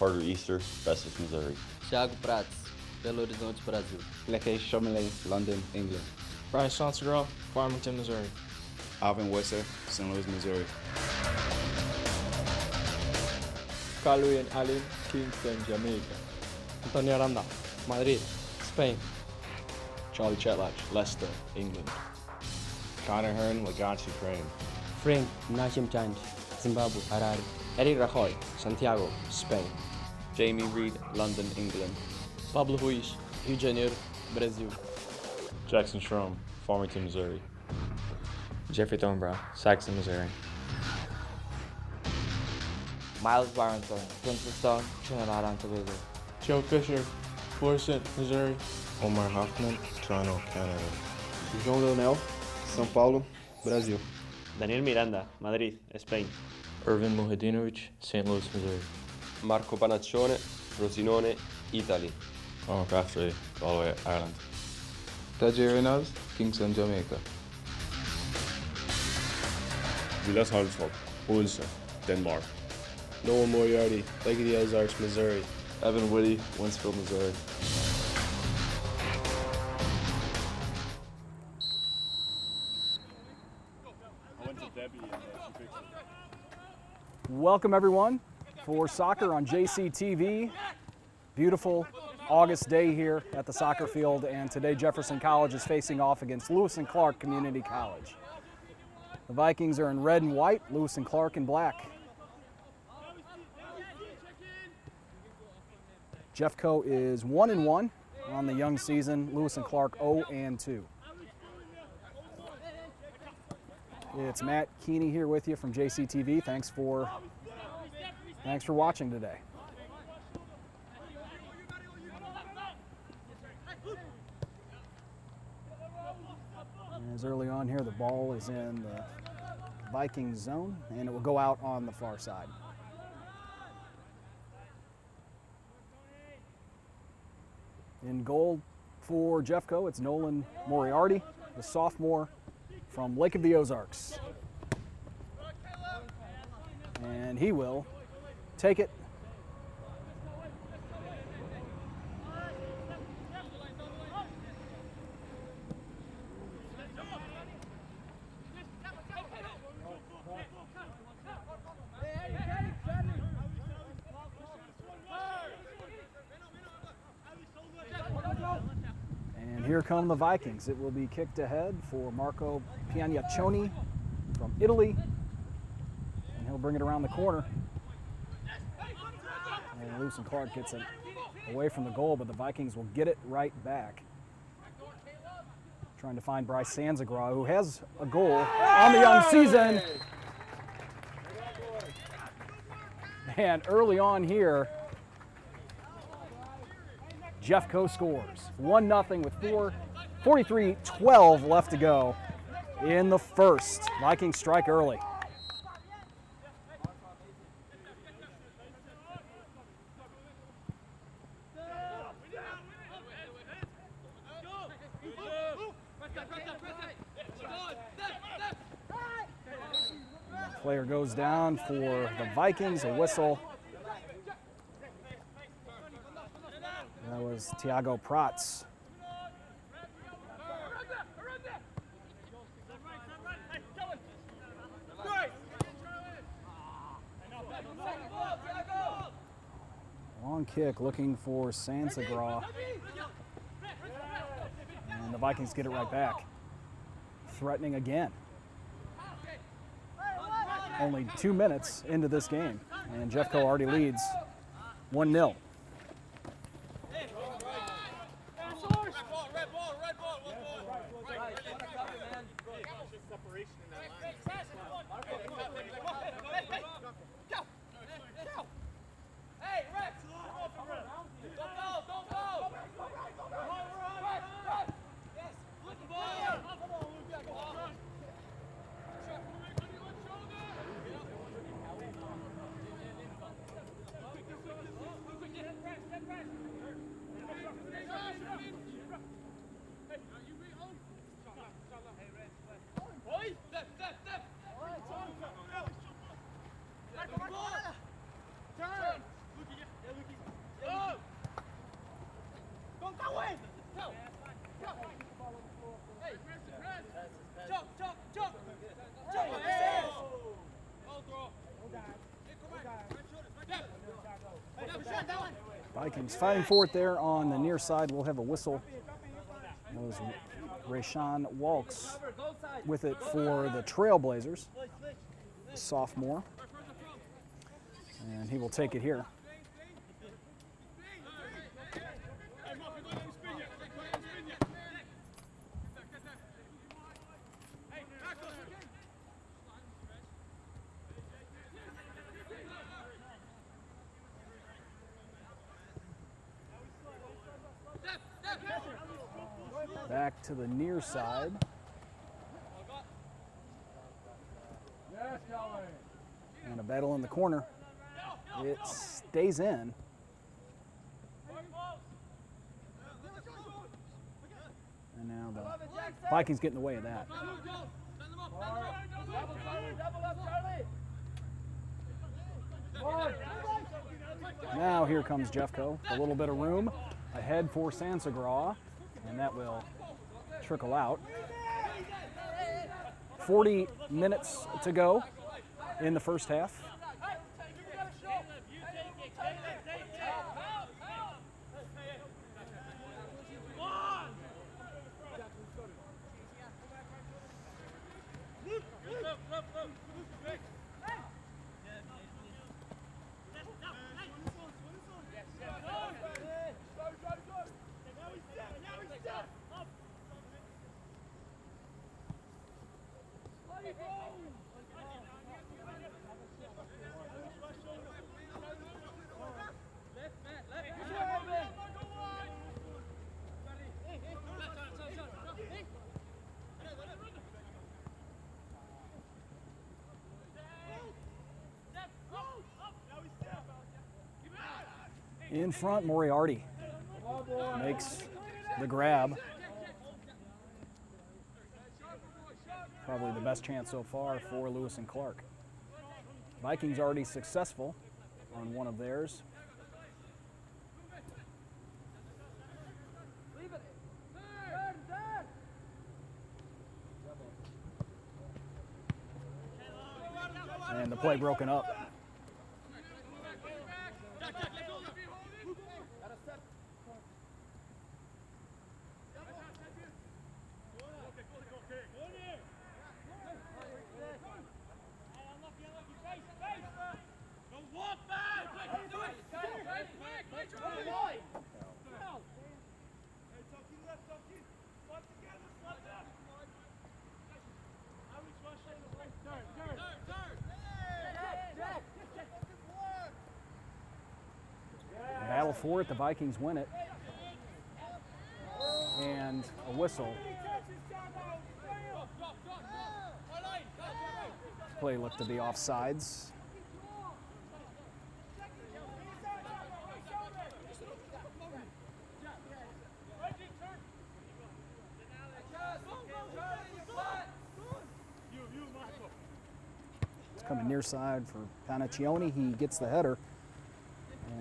Carter Easter, Bessemer, Missouri. Thiago Prats, Belo Horizonte, Brasil. Leque Chomeley, London, England. Brian Sansegraw, Farmington, Missouri. Alvin Wesser, St. Louis, Missouri. Calvin Allen, Kingston, Jamaica. Antonio Aranda, Madrid, Spain. Charlie Chetlach, Leicester, England. Connor Hearn, Lagos, Ukraine. Frank Nachim Chand, Zimbabwe, Harare. Eric Rajoy, Santiago, Spain. Jamie Reed, London, England. Pablo Ruiz, Rio de Janeiro, Brasil. Jackson Strom, Farmington, Missouri. Jeffrey Thornbrough, Saxon, Missouri. Miles Barrington, Princeton, Trinidad and Tobago. Joe Fisher, Florissant, Missouri. Omar Hoffman, Toronto, Canada. João Leonel, São Paulo, Brasil. Daniel Miranda, Madrid, Spain. Irvin Muhedinovic, St. Louis, Missouri. Marco Panaccione, Frosinone, Italy. Conor Crafty, Galway, Ireland. Tajay Reynolds, Kingston, Jamaica. Vilas Holmstrup, Odense, Denmark. Noah Moriarty, Lake of the Ozarks, Missouri. Evan Whitty, Winsfield, Missouri. Welcome everyone for soccer on JCTV. Beautiful August day here at the soccer field, and today Jefferson College is facing off against Lewis and Clark Community College. The Vikings are in red and white, Lewis and Clark in black. Jeffco is 1-1 on the young season, Lewis and Clark 0-2. It's Matt Keeney here with you from JCTV. Thanks for watching today. As early on here, the ball is in the Vikings zone, and it will go out on the far side. In goal for Jeffco, it's Nolan Moriarty, the sophomore from Lake of the Ozarks. And he will take it. And here come the Vikings. It will be kicked ahead for Marco Piagnaccioni from Italy. And he'll bring it around the corner. And Lewis and Clark gets it away from the goal, but the Vikings will get it right back. Trying to find Bryce Sansegraw, who has a goal on the young season. And early on here, Jeffco scores 1-0 with 43-12 left to go in the first. Vikings strike early. Player goes down for the Vikings, a whistle. That was Thiago Prats. Long kick looking for Sansegraw. And the Vikings get it right back. Threatening again. Only 2 minutes into this game, and Jeffco already leads 1-0. Vikings fighting for it there on the near side. We'll have a whistle. That was Rayshawn Walks with it for the Trailblazers, a sophomore. And he will take it here. Back to the near side. And a battle in the corner. It stays in. And now the Vikings get in the way of that. Now here comes Jeffco. A little bit of room ahead for Sansagraw, and that will trickle out. 40 minutes to go in the first half. In front, Moriarty makes the grab. Probably the best chance so far for Lewis and Clark. Vikings already successful on one of theirs. And the play broken up. Battle for it, the Vikings win it. And a whistle. This play looked to be offsides. It's coming near side for Panaccioni. He gets the header.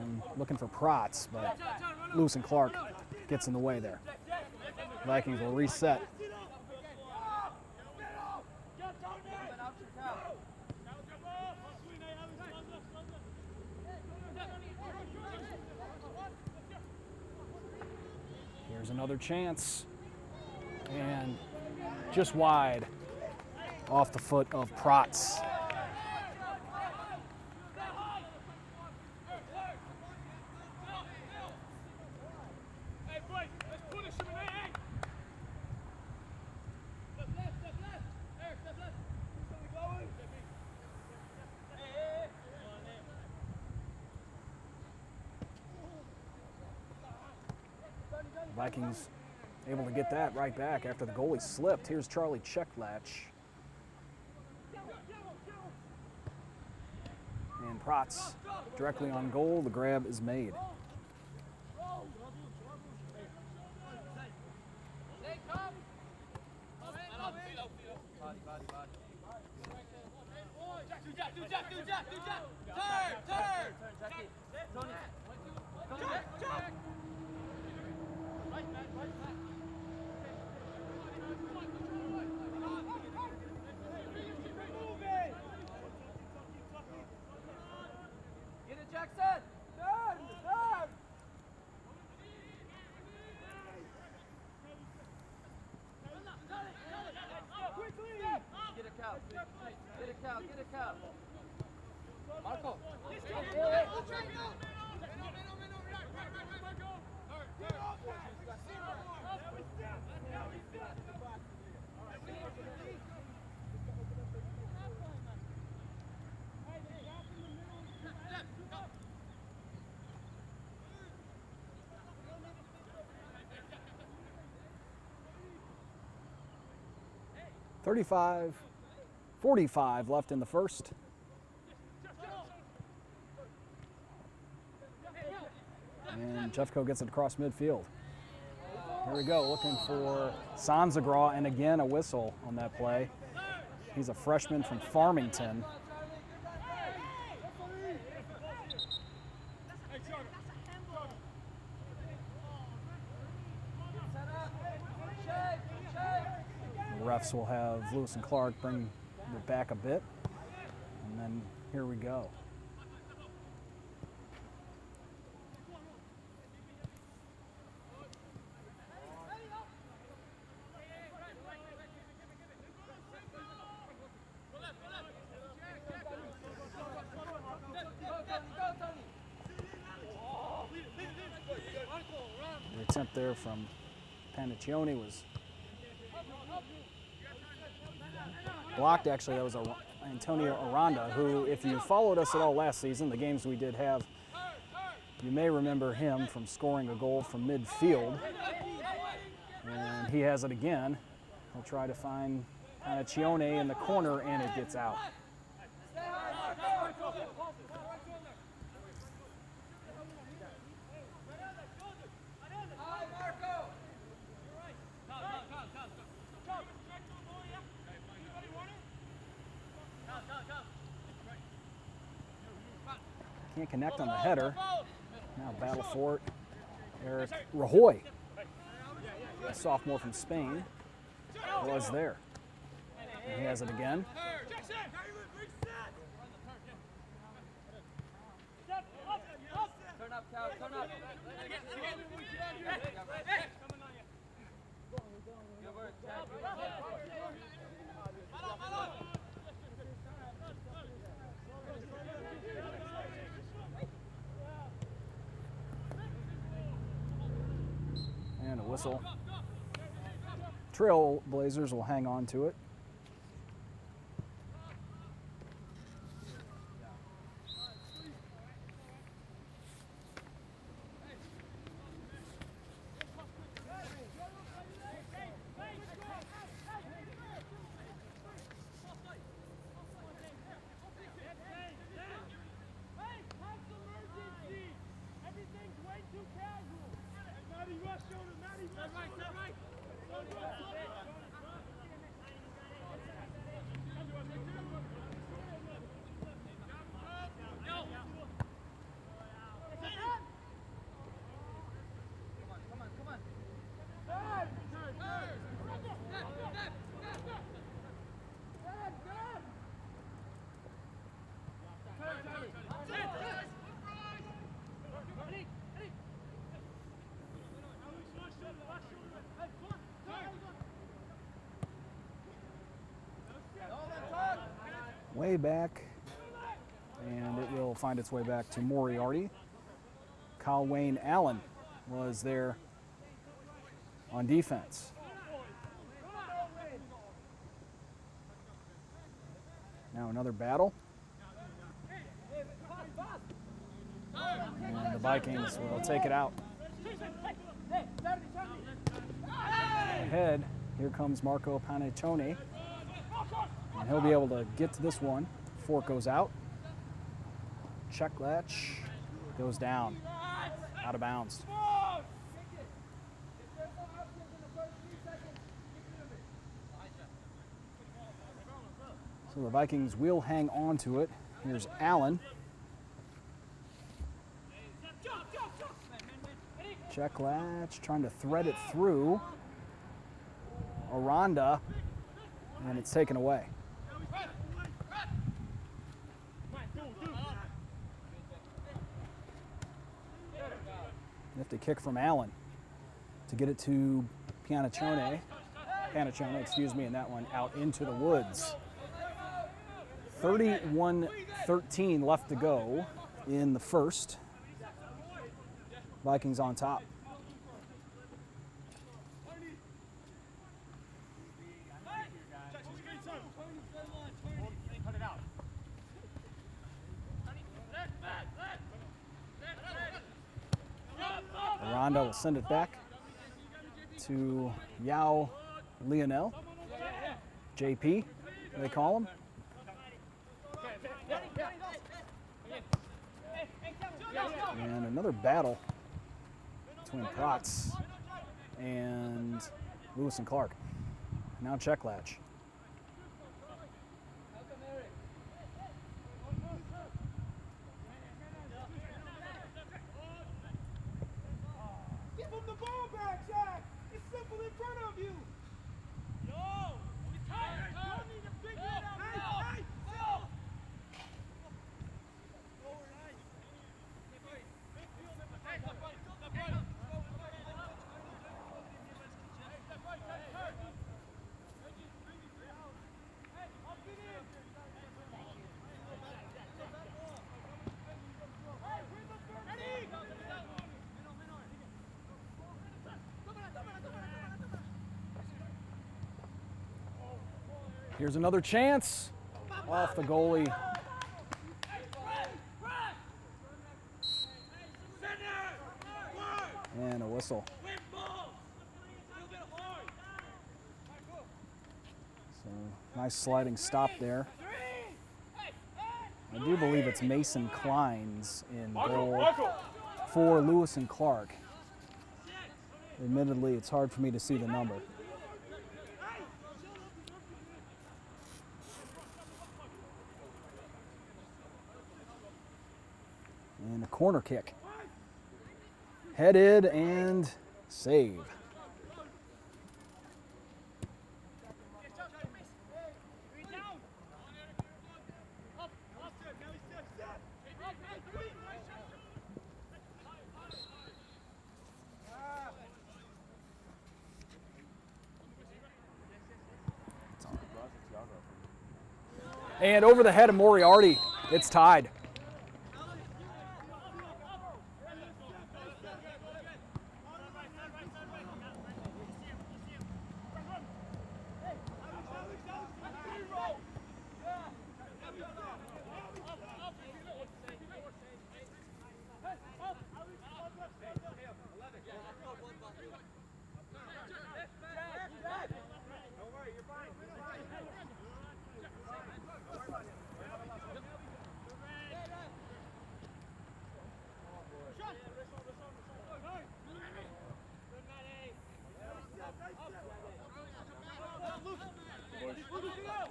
And looking for Protz, but Lewis and Clark gets in the way there. Vikings will reset. Here's another chance. And just wide off the foot of Protz. Vikings able to get that right back after the goalie slipped. Here's Charlie Checklatch. And Protz directly on goal. The grab is made. Jackson! Turn! .45 left in the first. And Jeffco gets it across midfield. Here we go, looking for Sanzagra, and again a whistle on that play. He's a freshman from Farmington. The refs will have Lewis and Clark bring it back a bit. And then here we go. The attempt there from Paniccione was blocked. Actually, that was Antonio Aranda, who, if you followed us at all last season, the games we did have, you may remember him from scoring a goal from midfield. And he has it again. He'll try to find Paniccione in the corner, and it gets out. Can't connect on the header. Now battle for it. Eric Rajoy, a sophomore from Spain, was there. And he has it again. And a whistle. Trailblazers will hang on to it. Way back, and it will find its way back to Moriarty. Kyle Wayne Allen was there on defense. Now another battle. And the Vikings will take it out. Ahead, here comes Marco Paniccione. And he'll be able to get to this one. Fork goes out. Check latch goes down. Out of bounds. So the Vikings will hang on to it. Here's Allen. Check latch, trying to thread it through. Aranda, and it's taken away. Nifty kick from Allen to get it to Paniccione, excuse me, and that one out into the woods. 31-13 left to go in the first. Vikings on top. Aranda will send it back to Yao Lionel. JP, they call him. And another battle between Protz and Lewis and Clark. Now check latch. Give him the ball back, Jack! It's simple in front of you! Yo! It's tired! You need to figure it out now! Hey! Yo! Here's another chance off the goalie. And a whistle. So nice sliding stop there. I do believe it's Mason Klein's in goal for Lewis and Clark. Admittedly, it's hard for me to see the number. And a corner kick. Headed and save. And over the head of Moriarty, it's tied.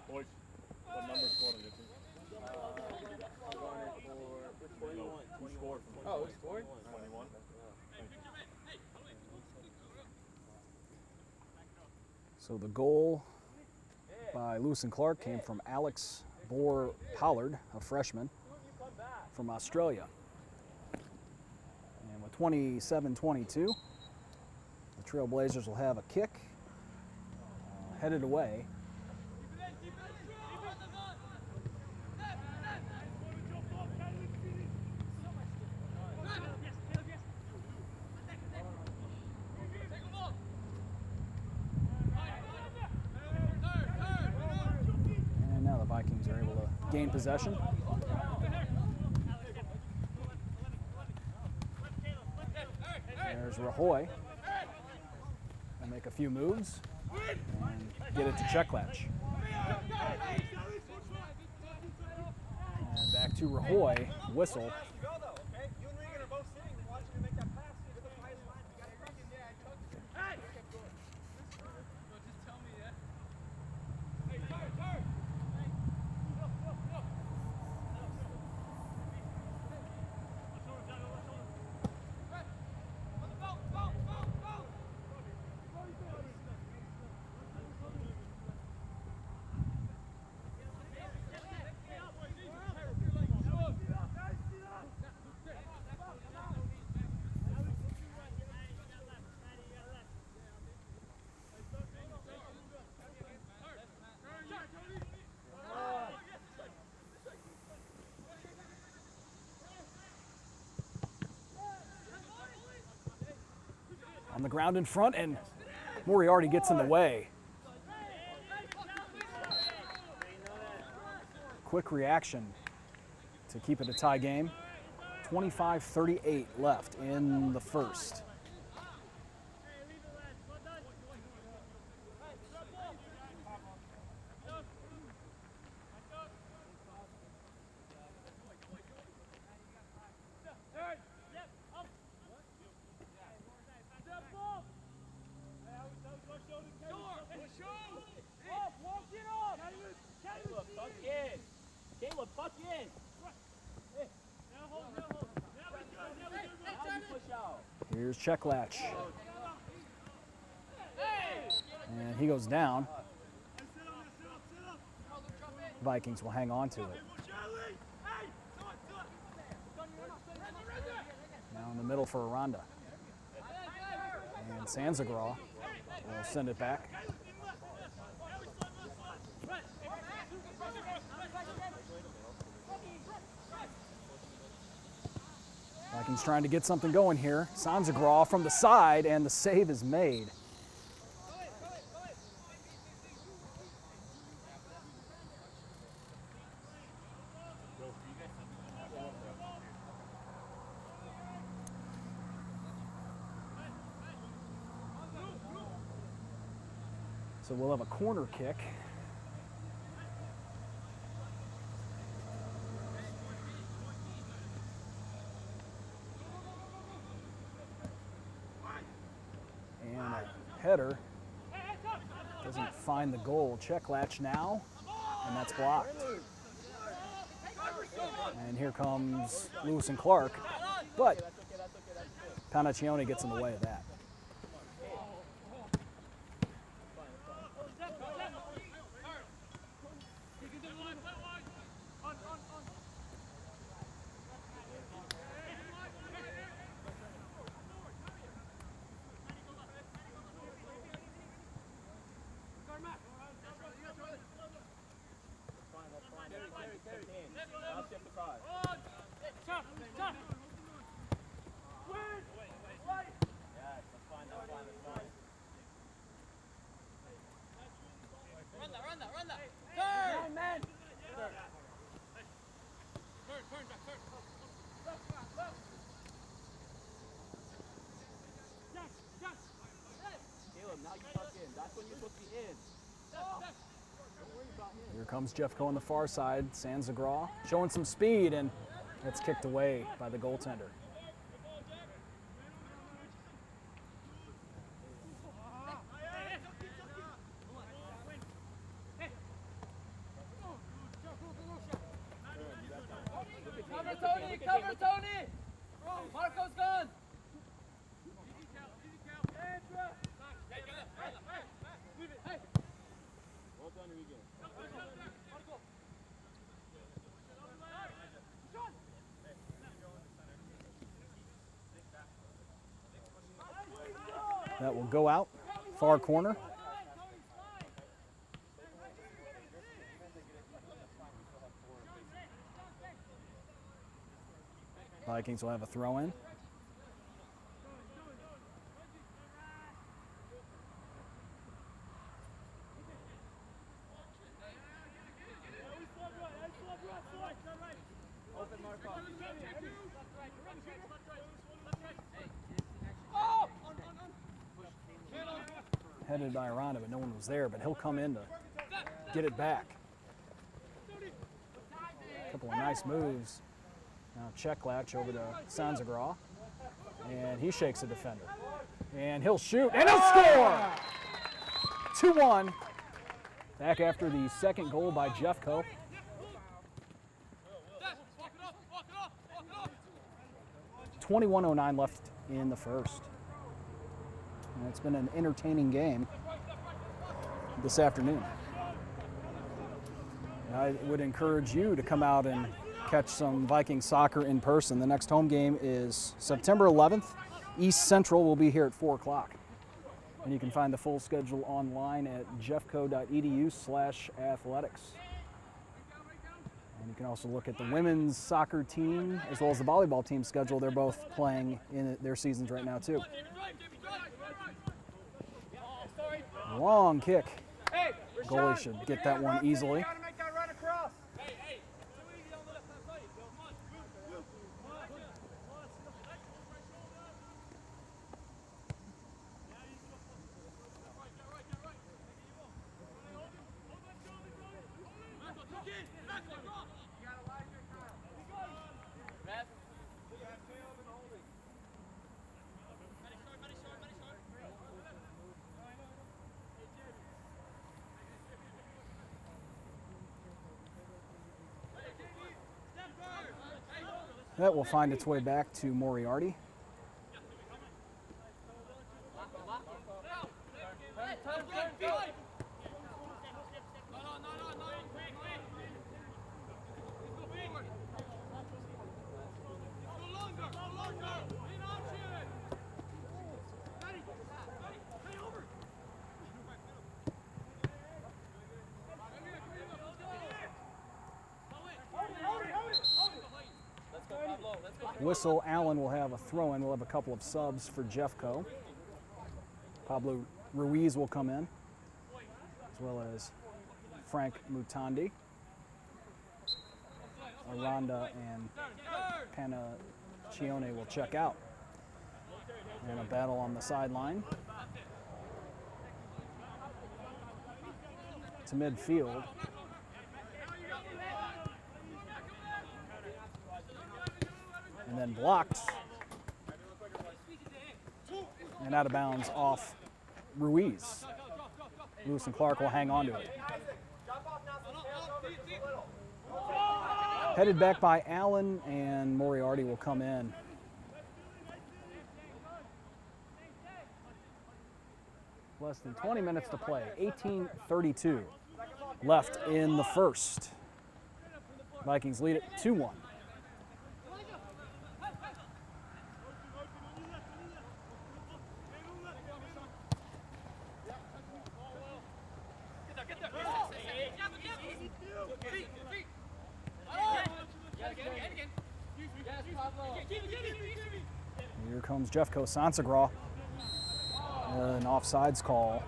Boys, what number scored on your team? 21. Who scored from 21? Oh, who scored? 21. So the goal by Lewis and Clark came from Alex Bohr Pollard, a freshman from Australia. And with 27-22, the Trailblazers will have a kick headed away. And now the Vikings are able to gain possession. There's Rajoy. They'll make a few moves and get it to check latch. And back to Rajoy, whistle. On the ground in front, and Moriarty gets in the way. Quick reaction to keep it a tie game. 25-38 left in the first. Here's Checklatch. And he goes down. Vikings will hang on to it. Now in the middle for Aranda. And Sanzagraw will send it back. Vikings trying to get something going here. Sanzagraw from the side, and the save is made. So we'll have a corner kick. And a header doesn't find the goal. Checklatch now, and that's blocked. And here comes Lewis and Clark, but Panaccione gets in the way of that. Here comes Jeffco on the far side. Sanzagraw showing some speed, and it's kicked away by the goaltender. Cover Tony! Cover Tony! Marco's gone! Well done, Regan. That will go out, far corner. Vikings will have a throw in. Headed by Aranda, but no one was there, but he'll come in to get it back. A couple of nice moves. Now Checklatch over to Sanzagraw, and he shakes a defender. And he'll shoot, and he'll score! 2-1, back after the second goal by Jeffco. .21:09 left in the first. And it's been an entertaining game this afternoon. And I would encourage you to come out and catch some Viking soccer in person. The next home game is September 11th. East Central will be here at 4 o'clock. And you can find the full schedule online at jeffco.edu/athletics. And you can also look at the women's soccer team as well as the volleyball team schedule. They're both playing in their seasons right now too. Long kick. Goalie should get that one easily. That will find its way back to Moriarty. Whistle, Allen will have a throw-in. We'll have a couple of subs for Jeffco. Pablo Ruiz will come in, as well as Frank Mutandi. Aranda and Panaccione will check out. And a battle on the sideline. To midfield. And then blocked. And out of bounds off Ruiz. Lewis and Clark will hang on to it. Headed back by Allen, and Moriarty will come in. Less than 20 minutes to play. 18:32 left in the first. Vikings lead it 2-1. Here comes Jeffco Sansagraw. An offsides call.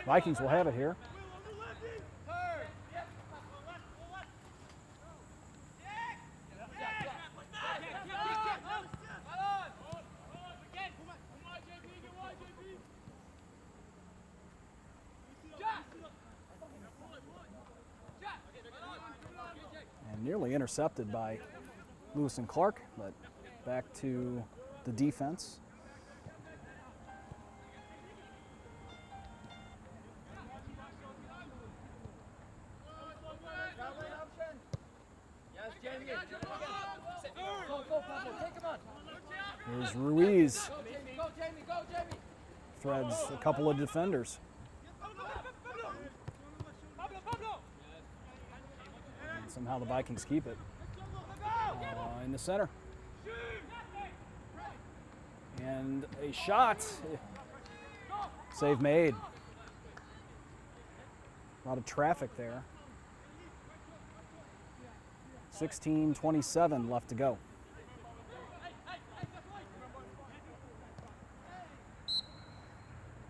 Vikings will have it here. And nearly intercepted by Lewis and Clark, but back to the defense. Here's Ruiz. Threads a couple of defenders. And somehow the Vikings keep it. In the center. And a shot. Save made. A lot of traffic there. 16:27 left to go.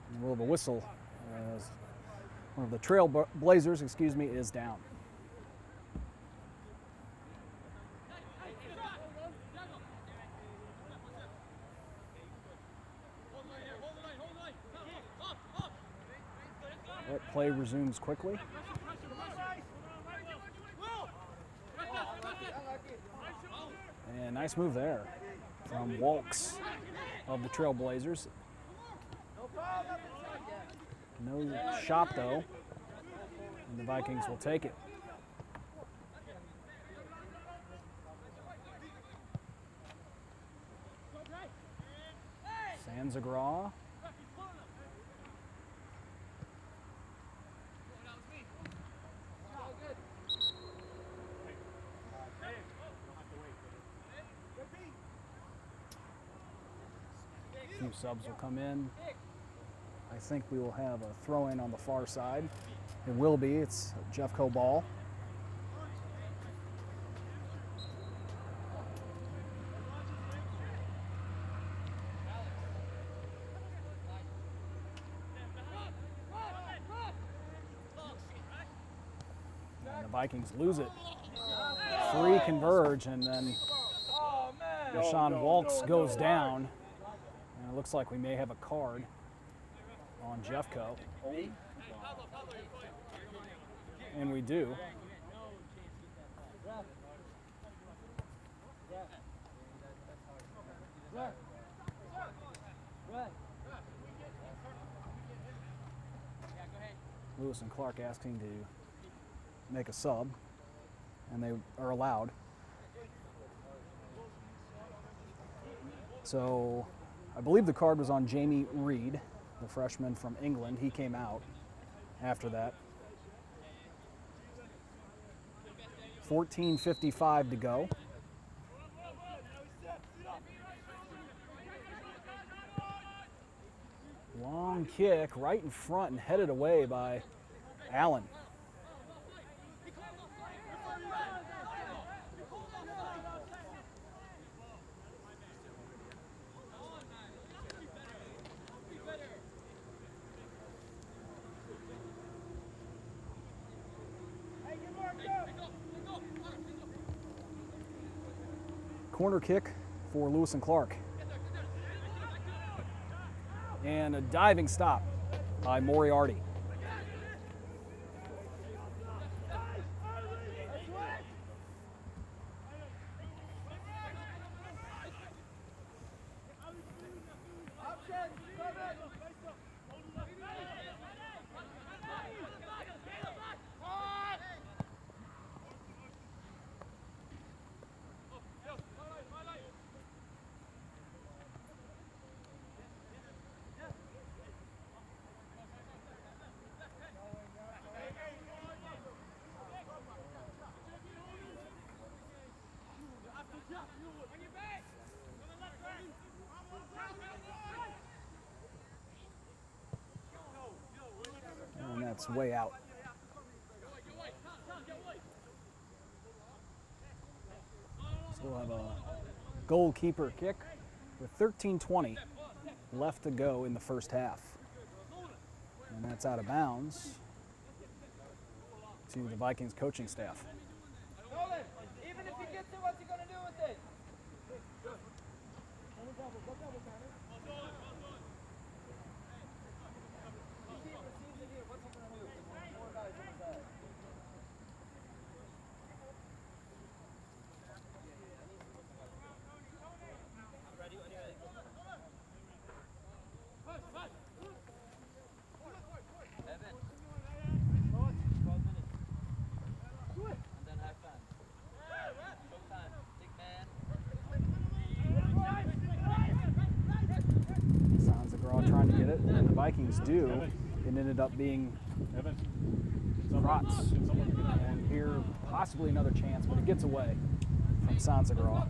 And we'll have a whistle as one of the Trailblazers, is down. That play resumes quickly. And nice move there from Walks of the Trailblazers. No shot though, and the Vikings will take it. Sansagraw. A few subs will come in. I think we will have a throw-in on the far side. It will be. It's a Jeffco ball. And the Vikings lose it. Three converge, and then Deshaun Waltz goes down. And it looks like we may have a card on Jeffco. And we do. Lewis and Clark asking to make a sub, and they are allowed. So I believe the card was on Jamie Reed, the freshman from England. He came out after that. 14:55 to go. Long kick right in front and headed away by Allen. Corner kick for Lewis and Clark. And a diving stop by Moriarty. And that's way out. Still have a goalkeeper kick with 13:20 left to go in the first half. And that's out of bounds to the Vikings coaching staff. Even if you get to what's he going to do with it? Trying to get it, and the Vikings do. It ended up being Kratz. And here, possibly another chance, but it gets away from Sansagraw.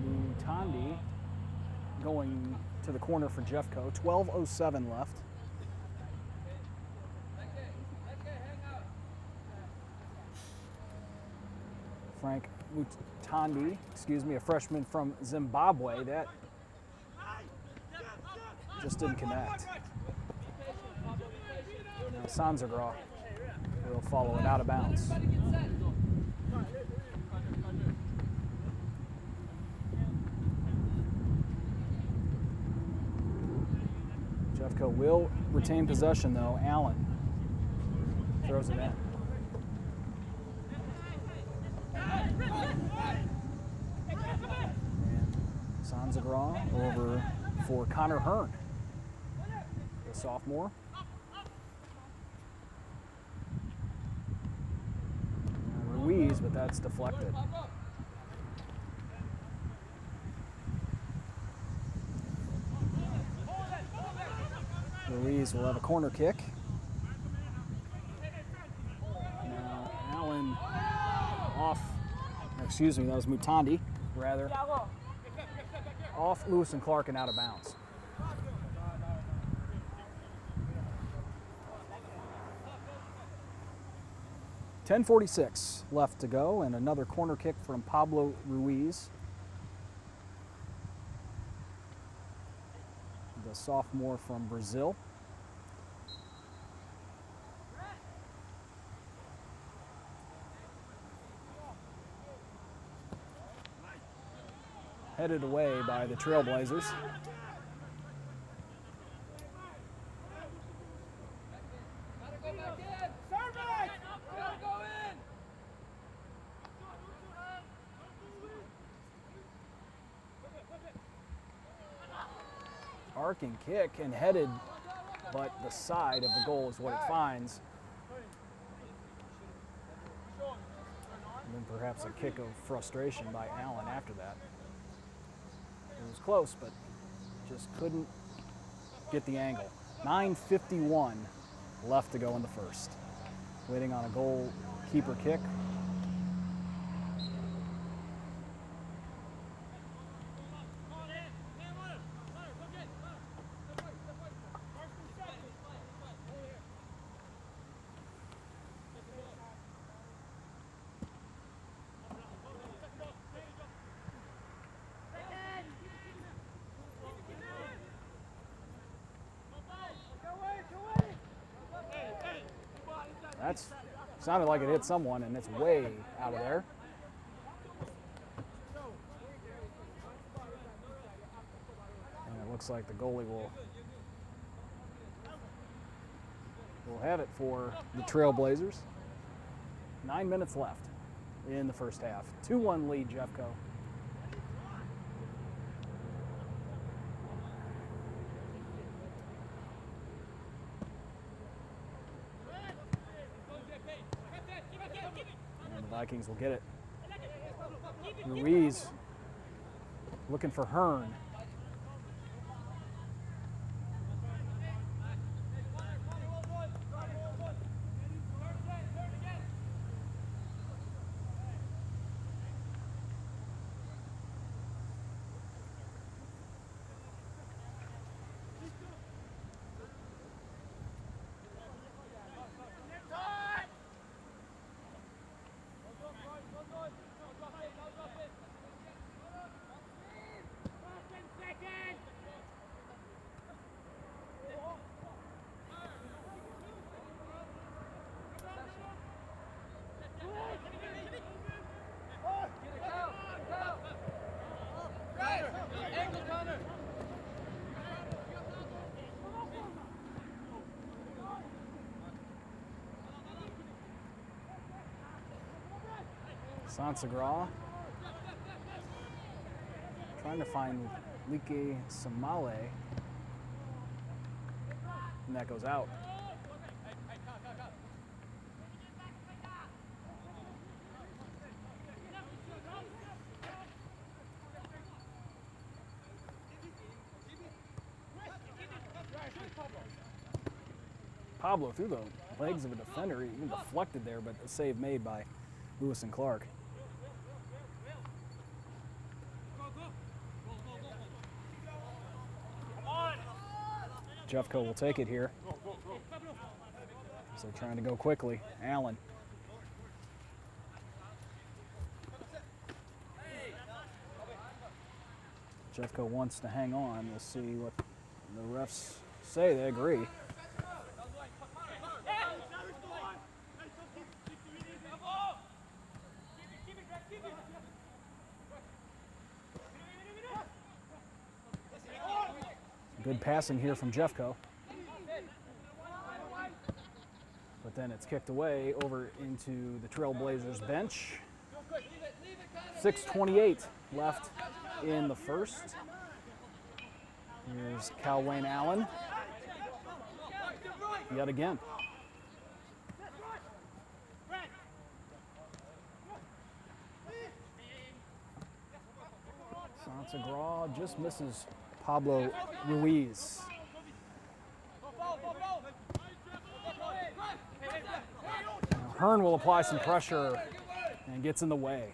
Mutandi going to the corner for Jeffco. 12:07 left. Frank Mutandi, a freshman from Zimbabwe, that just didn't connect. Now Sansagraw will follow it out of bounds. Jeffco will retain possession though. Allen throws it in. Sansagraw over for Connor Hearn, the sophomore. Ruiz, but that's deflected. Ruiz will have a corner kick. Now Allen off, excuse me, that was Mutandi, rather. Off Lewis and Clark and out of bounds. .10:46 left to go, and another corner kick from Pablo Ruiz, the sophomore from Brazil. Headed away by the Trailblazers. Arcing kick and headed, but the side of the goal is what it finds. And then perhaps a kick of frustration by Allen after that. It was close, but just couldn't get the angle. 9:51 left to go in the first. Waiting on a goalkeeper kick. That's sounded like it hit someone, and it's way out of there. And it looks like the goalie will have it for the Trailblazers. 9 minutes left in the first half. 2-1 lead, Jeffco. Vikings will get it. Ruiz looking for Hearn. Sansagraw trying to find Like Samale, and that goes out. Pablo through the legs of a defender, even deflected there, but a save made by Lewis and Clark. Jeffco will take it here. So they're trying to go quickly. Allen. Jeffco wants to hang on. We'll see what the refs say. They agree. Good passing here from Jeffco. But then it's kicked away over into the Trailblazers bench. 6:28 left in the first. Here's Cal Wayne Allen. Yet again. Sansagraw just misses Pablo Ruiz. Now Hearn will apply some pressure and gets in the way.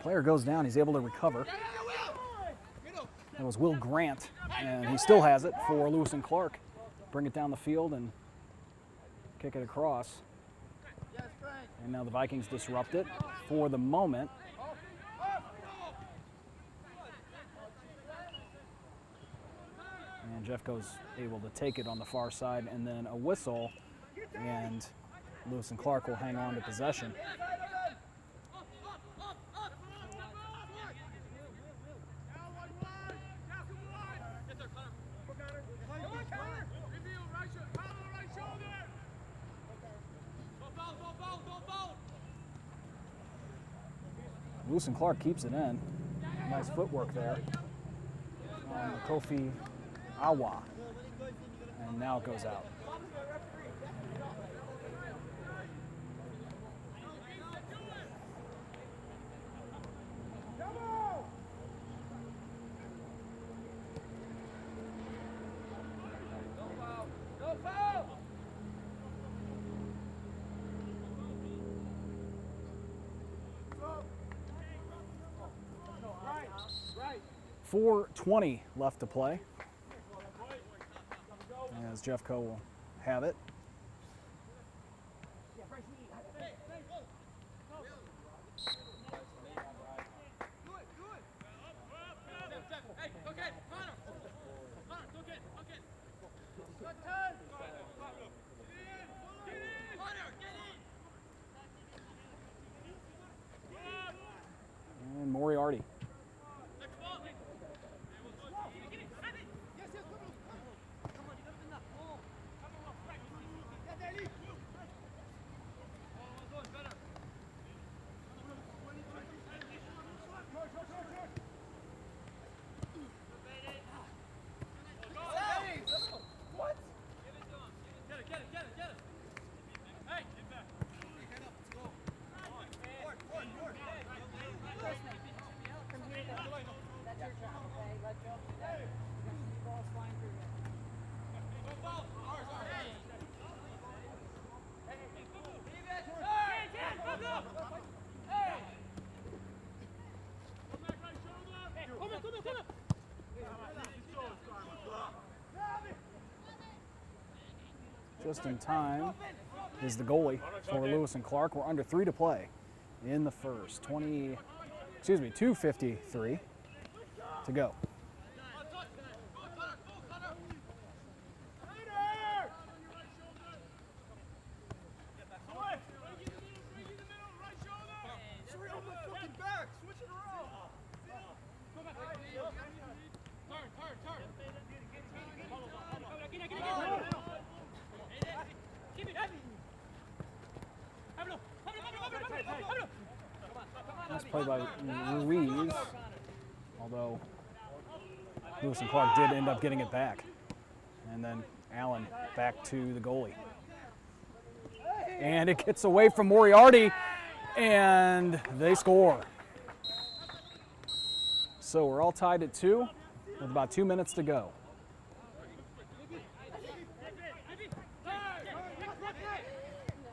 Player goes down, he's able to recover. That was Will Grant, and he still has it for Lewis and Clark. Bring it down the field and kick it across. And now the Vikings disrupt it for the moment. And Jeffco's able to take it on the far side, and then a whistle, and Lewis and Clark will hang on to possession. Lewis and Clark keeps it in. Nice footwork there on Kofi Awa. And now it goes out. .420 left to play, as Jeffco will have it. And Moriarty. Just in time is the goalie for Lewis and Clark. We're under 3 to play in the first. 2:53 to go. Nice play by Ruiz, although Lewis and Clark did end up getting it back. And then Allen back to the goalie. And it gets away from Moriarty, and they score. So we're all tied at 2 with about 2 minutes to go.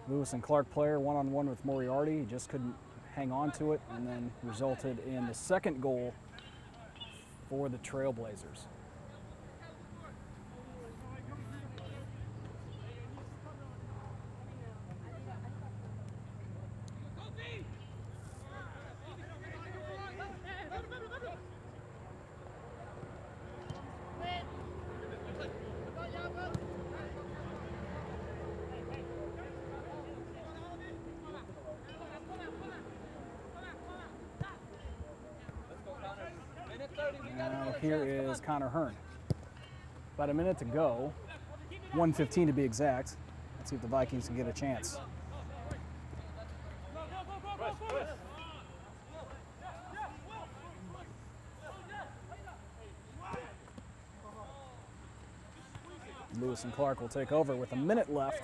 Lewis and Clark player one-on-one with Moriarty. He just couldn't hang on to it, and then resulted in the second goal for the Trailblazers. Now here is Connor Hearn. About a minute to go, 1:15 to be exact. Let's see if the Vikings can get a chance. Lewis and Clark will take over with a minute left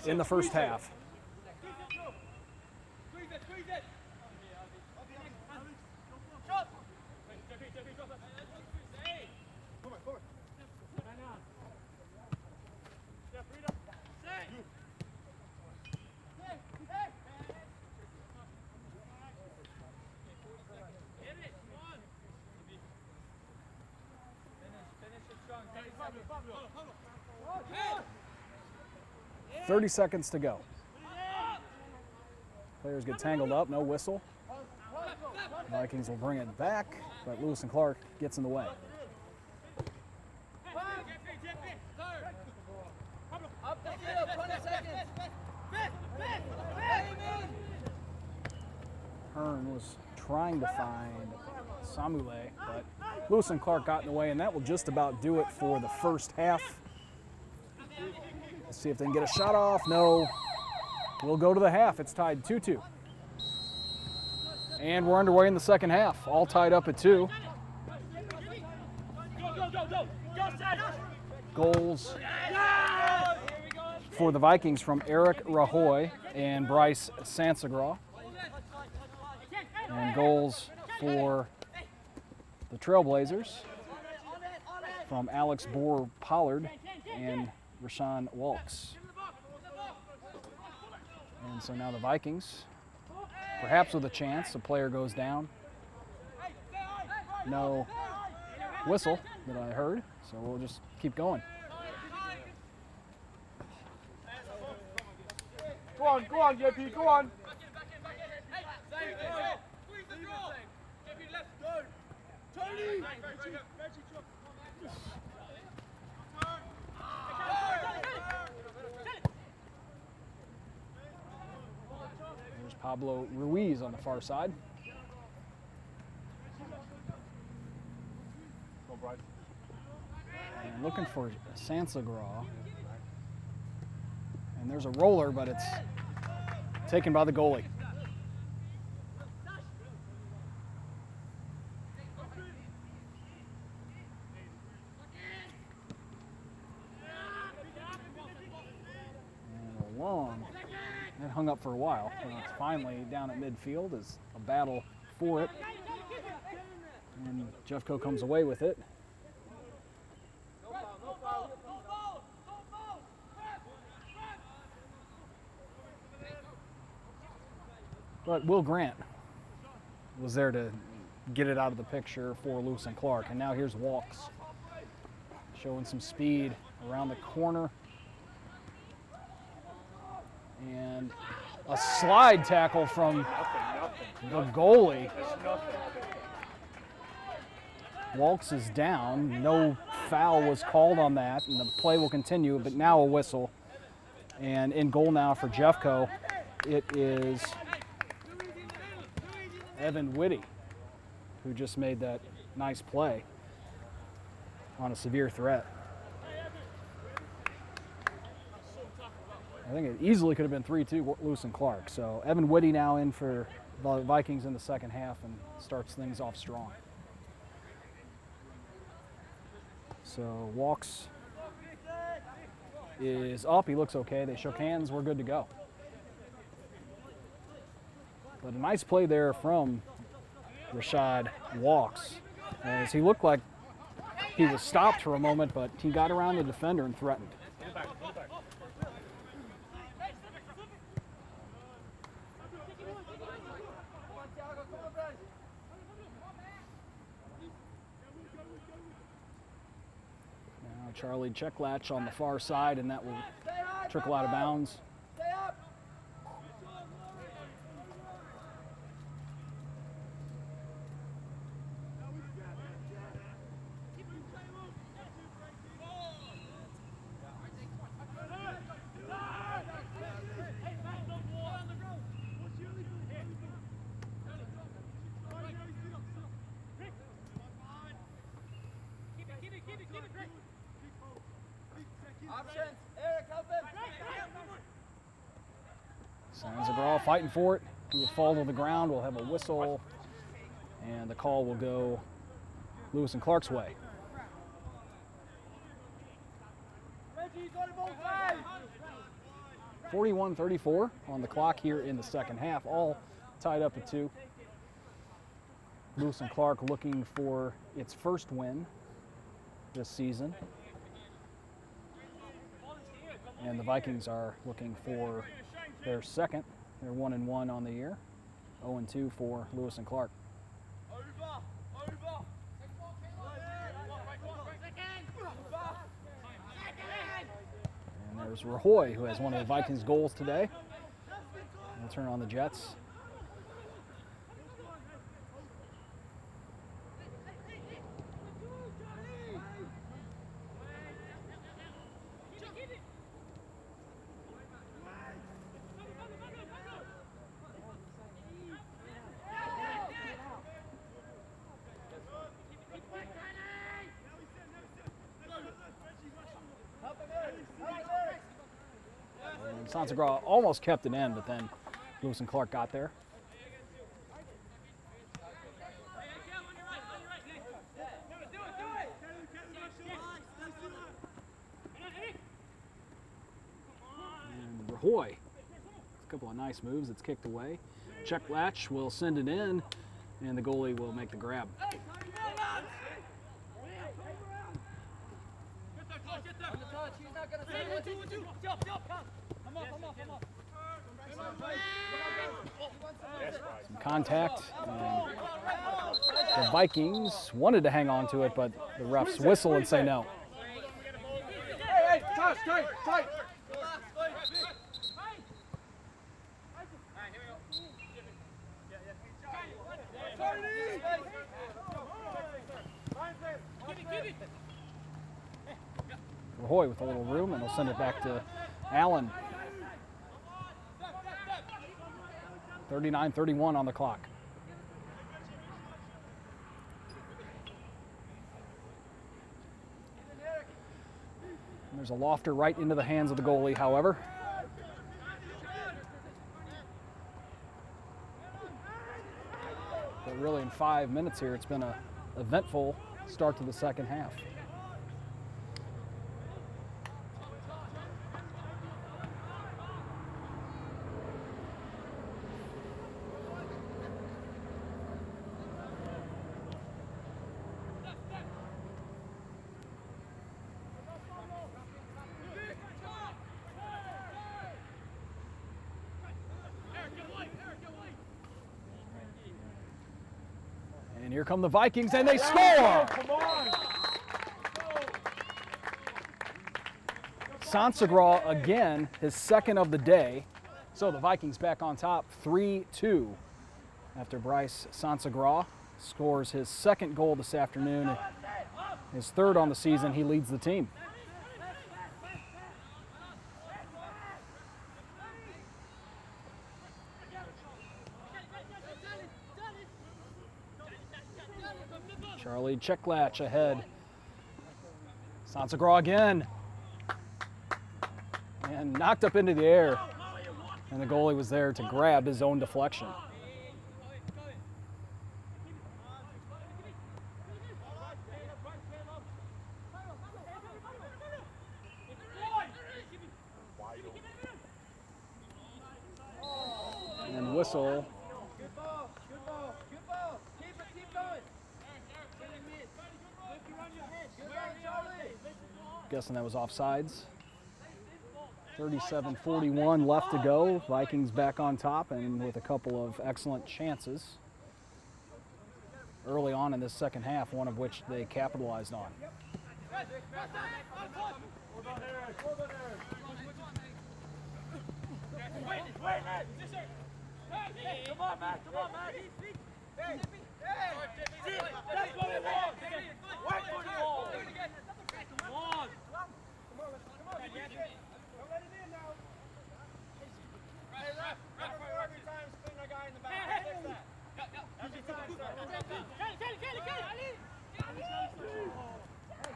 in the first half. Hey. 30 seconds to go. Players get tangled up, no whistle. Vikings will bring it back, but Lewis and Clark gets in the way. Hearn was trying to find Samule, but Lewis and Clark got in the way, and that will just about do it for the first half. Let's see if they can get a shot off. No. We'll go to the half. It's tied 2-2. And we're underway in the second half, all tied up at 2. Goals for the Vikings from Eric Rajoy and Bryce Sansagraw. And goals for the Trailblazers from Alex Bohr-Pollard and Rashawn Walks. And so now the Vikings, perhaps with a chance, a player goes down. No whistle that I heard, so we'll just keep going. Go on, JP, go on. There's Pablo Ruiz on the far side. And looking for Sansagraw. And there's a roller, but it's taken by the goalie. And a long, it hung up for a while. And it's finally down at midfield as a battle for it. And Jeffco comes away with it. But Will Grant was there to get it out of the picture for Lewis and Clark. And now here's Walks showing some speed around the corner. And a slide tackle from the goalie. Walks is down. No foul was called on that, and the play will continue, but now a whistle. And in goal now for Jeffco, it is Evan Whitty, who just made that nice play on a severe threat. I think it easily could have been 3-2 Lewis and Clark. So Evan Whitty now in for the Vikings in the second half and starts things off strong. So Walks is up, he looks okay. They shook hands, we're good to go. But a nice play there from Rashad Walks, as he looked like he was stopped for a moment, but he got around the defender and threatened. Now Charlie Checklatch on the far side, and that will trickle out of bounds. Sansagraw fighting for it. He will fall to the ground. We'll have a whistle, and the call will go Lewis and Clark's way. 41-34 on the clock here in the second half, all tied up at 2. Lewis and Clark looking for its first win this season. And the Vikings are looking for their second. They're 1-1 on the year, 0-2 for Lewis and Clark. And there's Rahoy, who has one of the Vikings' goals today. We'll turn on the Jets. Sansagra almost kept it in, but then Lewis and Clark got there. And Rahoy, a couple of nice moves. It's kicked away. Check Latch will send it in, and the goalie will make the grab. Some contact. And the Vikings wanted to hang on to it, but the refs whistle and say no. Rahoy with a little room, and he'll send it back to Allen. 39-31 on the clock. And there's a lofter right into the hands of the goalie, however. But really in 5 minutes here, it's been an eventful start to the second half. And here come the Vikings, and they score! Sansagra again, his second of the day. So the Vikings back on top, 3-2. After Bryce Sansagra scores his second goal this afternoon, his third on the season, he leads the team. Charlie Checklatch ahead. Sansagra again. And knocked up into the air. And the goalie was there to grab his own deflection. And whistle. Guessing that was offsides. 37-41 left to go. Vikings back on top and with a couple of excellent chances early on in this second half, one of which they capitalized on. Come on, Matt. Come on, Matt. Hey, that's what it was. Work for the ball. Come on. Come on, let it in now. Hey, ref, every time spin a guy in the back. Fix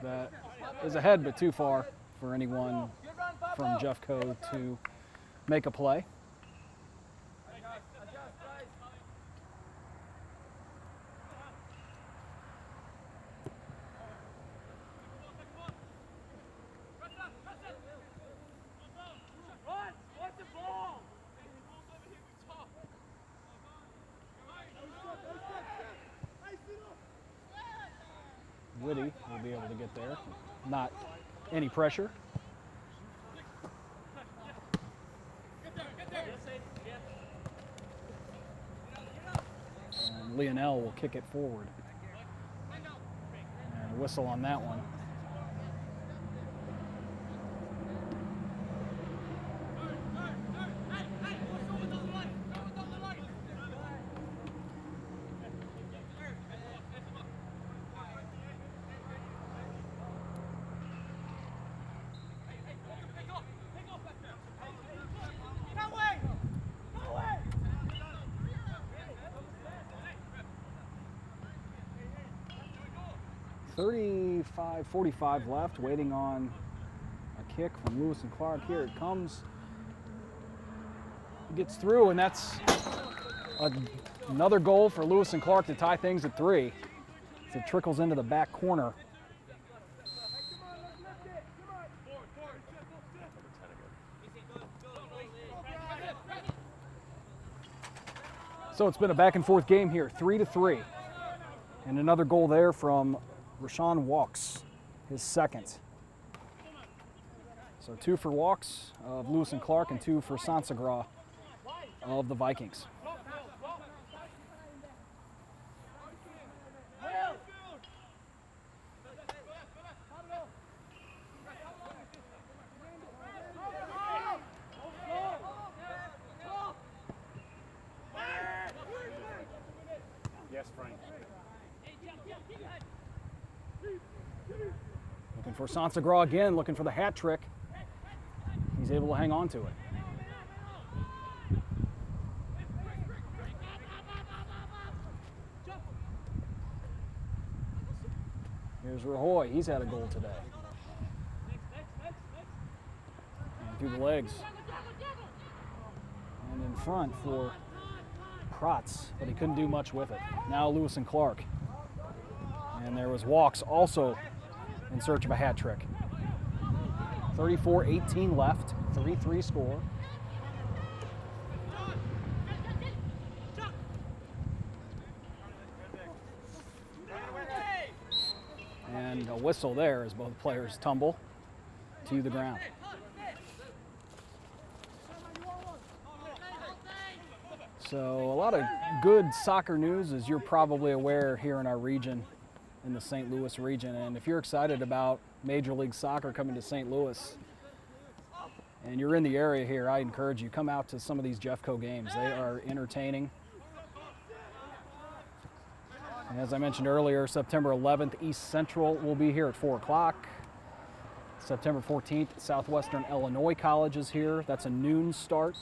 that. That is ahead, but too far for anyone from Jeffco to make a play. Whitty will be able to get there. Not any pressure. And Lionel will kick it forward. And a whistle on that one. .45 left, waiting on a kick from Lewis and Clark. Here it comes. Gets through, and that's another goal for Lewis and Clark to tie things at 3. As it trickles into the back corner. So it's been a back and forth game here, 3-3. And another goal there from Rashawn Walks, his second. So 2 for Walks of Lewis and Clark and 2 for Sansagra of the Vikings. Yes, Frank. Looking for Sansagra again, looking for the hat trick. He's able to hang on to it. Here's Rahoy, he's had a goal today. And through the legs. And in front for Protz, but he couldn't do much with it. Now Lewis and Clark. And there was Walks also in search of a hat trick. 34-18 left, 3-3 score. And a whistle there as both players tumble to the ground. So a lot of good soccer news, as you're probably aware, here in our region, in the St. Louis region. And if you're excited about Major League Soccer coming to St. Louis and you're in the area here, I encourage you, come out to some of these Jeffco games. They are entertaining. And as I mentioned earlier, September 11th, East Central will be here at 4 o'clock. September 14th, Southwestern Illinois College is here. That's a noon start.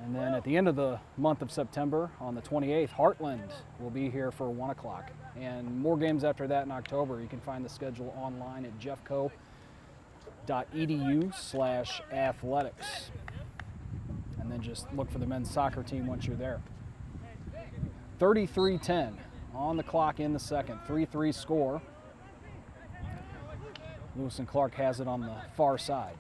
And then at the end of the month of September, on the 28th, Heartland will be here for 1 o'clock. And more games after that in October. You can find the schedule online at jeffco.edu/athletics. And then just look for the men's soccer team once you're there. 33-10 on the clock in the second, 3-3 score. Lewis and Clark has it on the far side.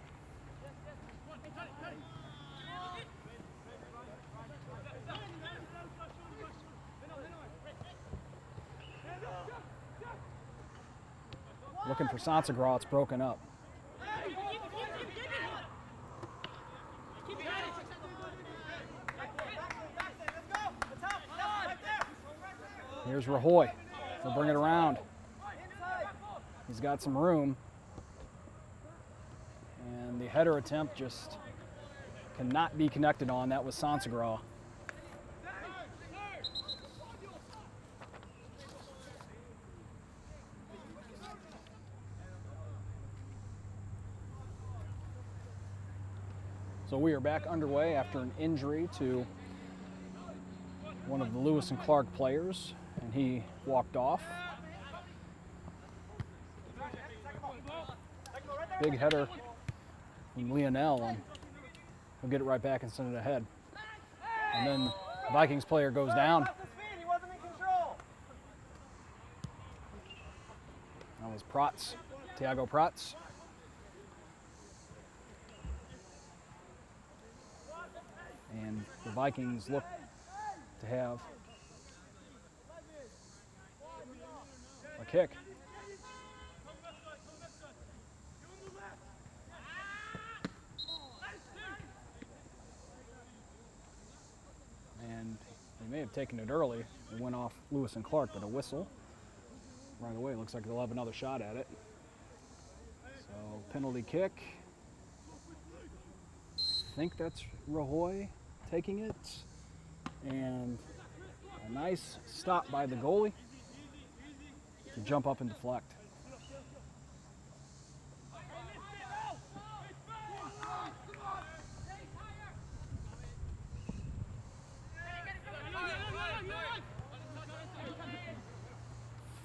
Looking for Sansagra, it's broken up. Here's Rahoy. He'll bring it around. He's got some room. And the header attempt just cannot be connected on. That was Sansagra. So we are back underway after an injury to one of the Lewis and Clark players, and he walked off. Big header from Lionel, and he'll get it right back and send it ahead. And then the Vikings player goes down. That was Protz, Thiago Protz. And the Vikings look to have kick. And they may have taken it early. It went off Lewis and Clark, but a whistle right away. Looks like they'll have another shot at it. So penalty kick. I think that's Rajoy taking it. And a nice stop by the goalie to jump up and deflect.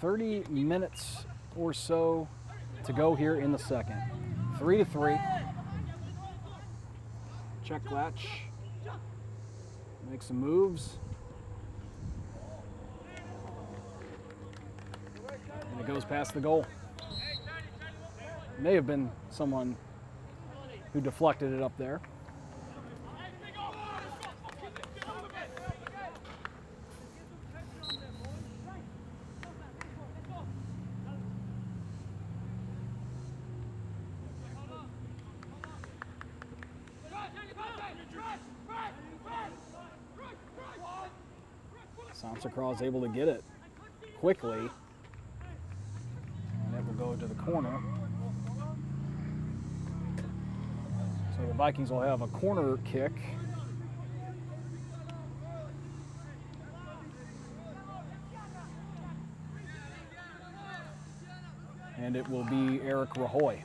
"30 minutes or so to go here in the second. 3-3. Check latch. Make some moves. And it goes past the goal. May have been someone who deflected it up there. Samsakra is able to get it quickly, and it will go to the corner. So the Vikings will have a corner kick. And it will be Eric Rajoy.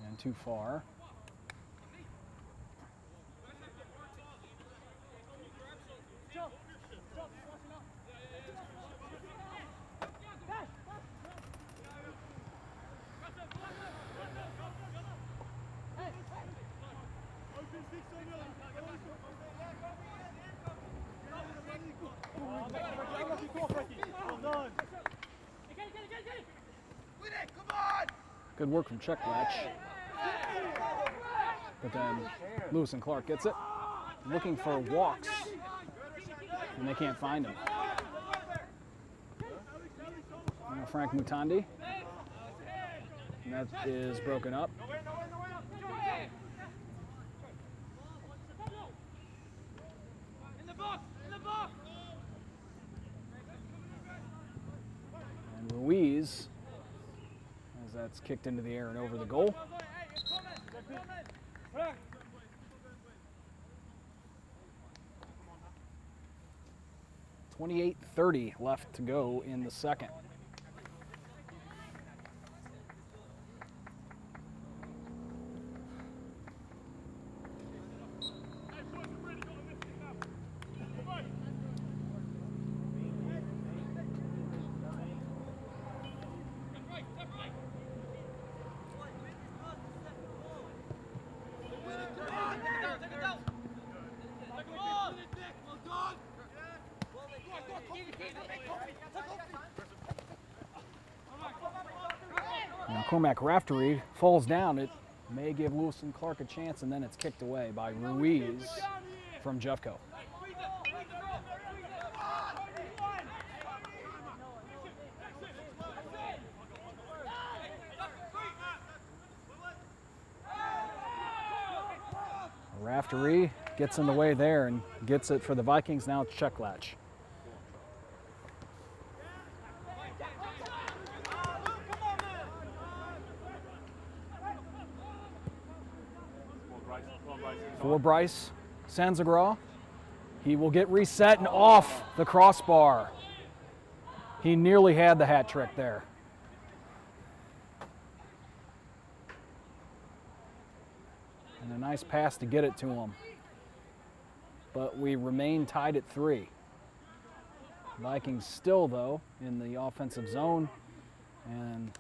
And too far. Good work from check latch. But then Lewis and Clark gets it. Looking for walks. And they can't find him. Now Frank Mutandi. And that is broken up. And Ruiz, as that's kicked into the air and over the goal. .28:30 left to go in the second. Cormac Raftery falls down. It may give Lewis and Clark a chance, and then it's kicked away by Ruiz from Jeffco. Raftery gets in the way there and gets it for the Vikings. Now it's check latch. For Bryce Sanzagra, he will get reset and off the crossbar. He nearly had the hat trick there. And a nice pass to get it to him. But we remain tied at 3. Vikings still, though, in the offensive zone, and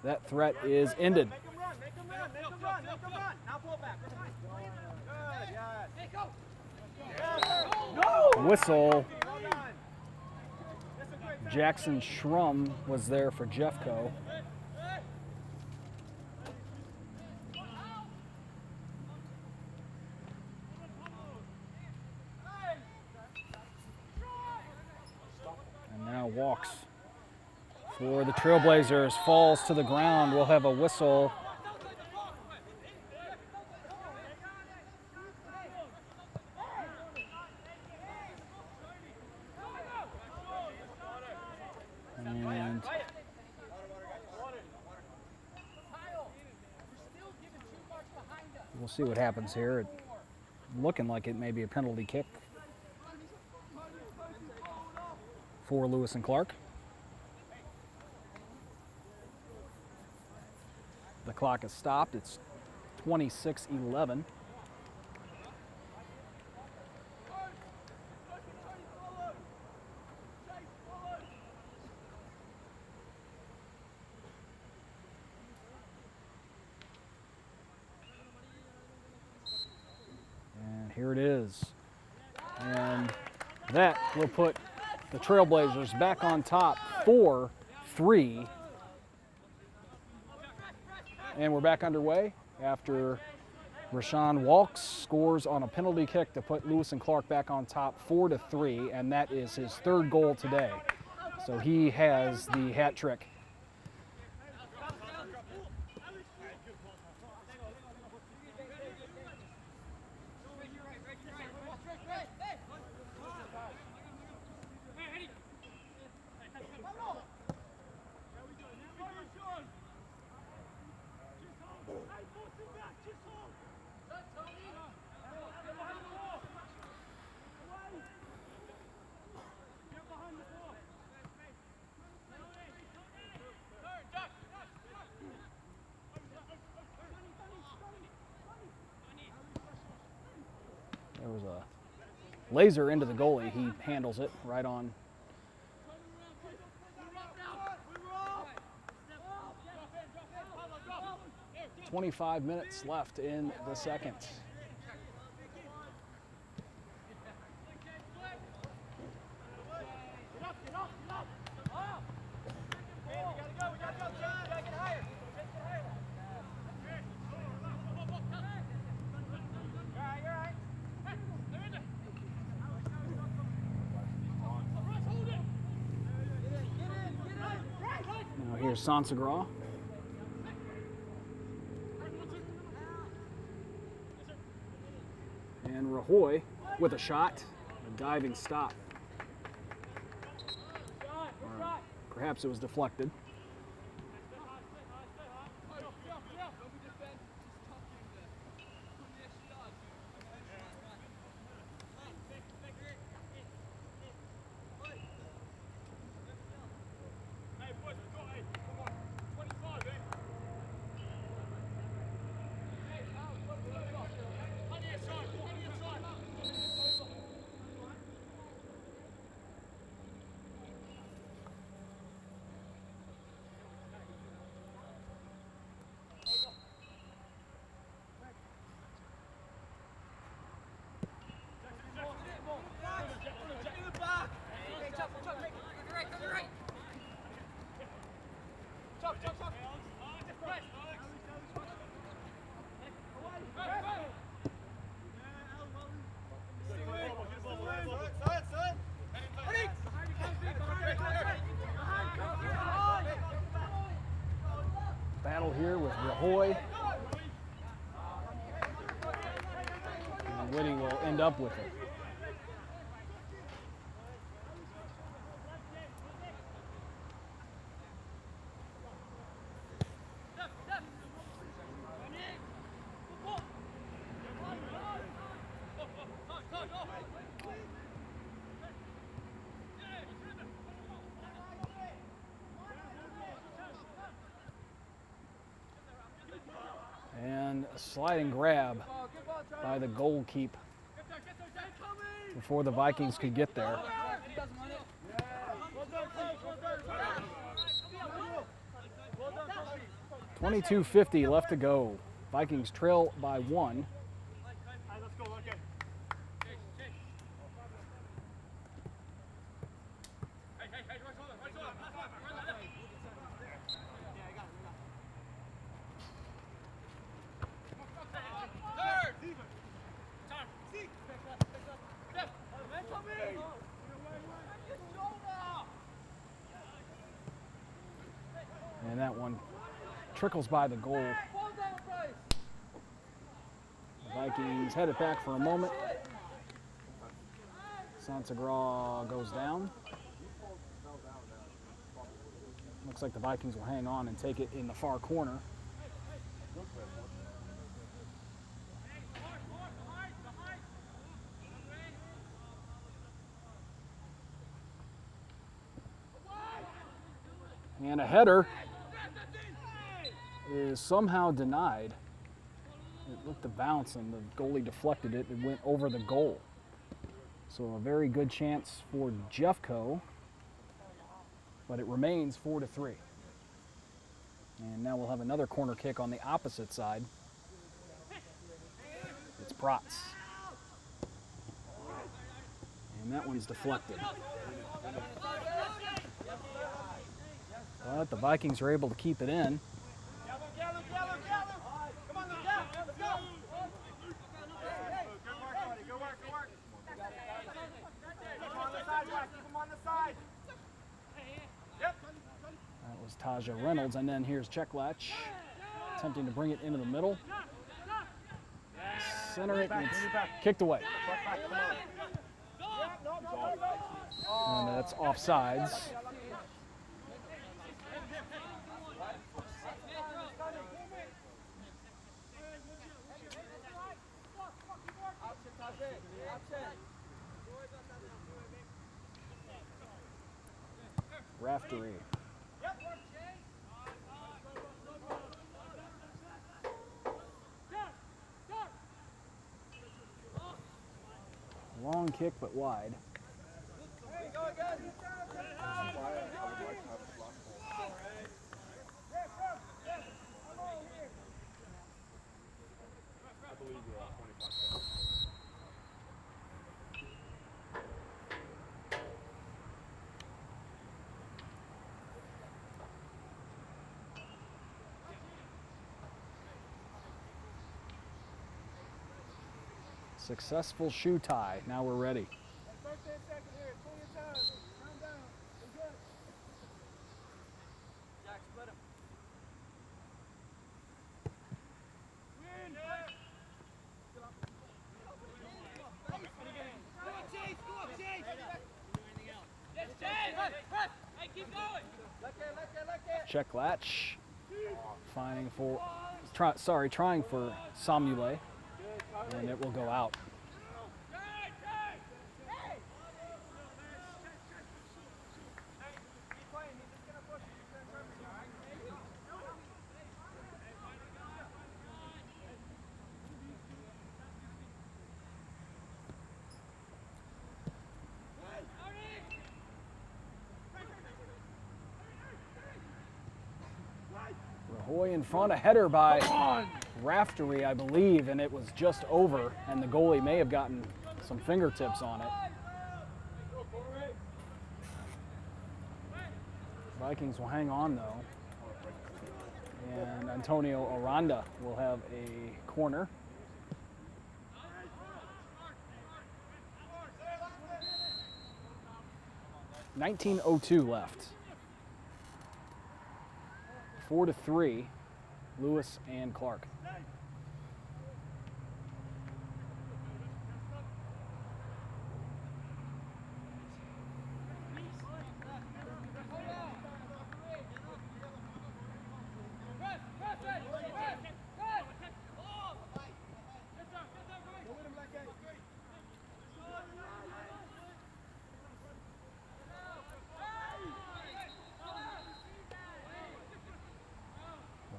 that threat is ended. Whistle. Jackson Schrum was there for Jeffco. walks for the Trailblazers, falls to the ground. We'll have a whistle. And we'll see what happens here. Looking like it may be a penalty kick for Lewis and Clark. The clock is stopped. It's 26-11. And here it is. And that will put the Trailblazers back on top 4-3. And we're back underway after Rashawn Walks scores on a penalty kick to put Lewis and Clark back on top 4-3, and that is his third goal today. So he has the hat trick. There was a laser into the goalie. He handles it right on. "25 minutes left in the second." Now here's Sansagraw. And Rahoy with a shot, a diving stop. Or perhaps it was deflected. Battle here with Rahoy. And Whitty will end up with it. And a sliding grab by the goalkeep before the Vikings could get there. 22:50 left to go. Vikings trail by 1. trickles by the goal. The Vikings head it back for a moment. Santagra goes down. Looks like the Vikings will hang on and take it in the far corner. And a header is somehow denied. It looked to bounce and the goalie deflected it and went over the goal. So a very good chance for Jeffco, but it remains 4-3. And now we'll have another corner kick on the opposite side. It's Protz. And that one's deflected. But the Vikings are able to keep it in. That was Taja Reynolds, and then here's Cheklatch attempting to bring it into the middle. Center it, and it's kicked away. And that's offsides. Raftery. Long kick, but wide. Successful shoe tie. Now we're ready. Cheklatch trying for Samule, and it will go out. Rahoy in front, a header by Raftery, I believe, and it was just over, and the goalie may have gotten some fingertips on it. Vikings will hang on, though, and Antonio Aranda will have a corner. .19:02 left. 4-3, Lewis and Clark.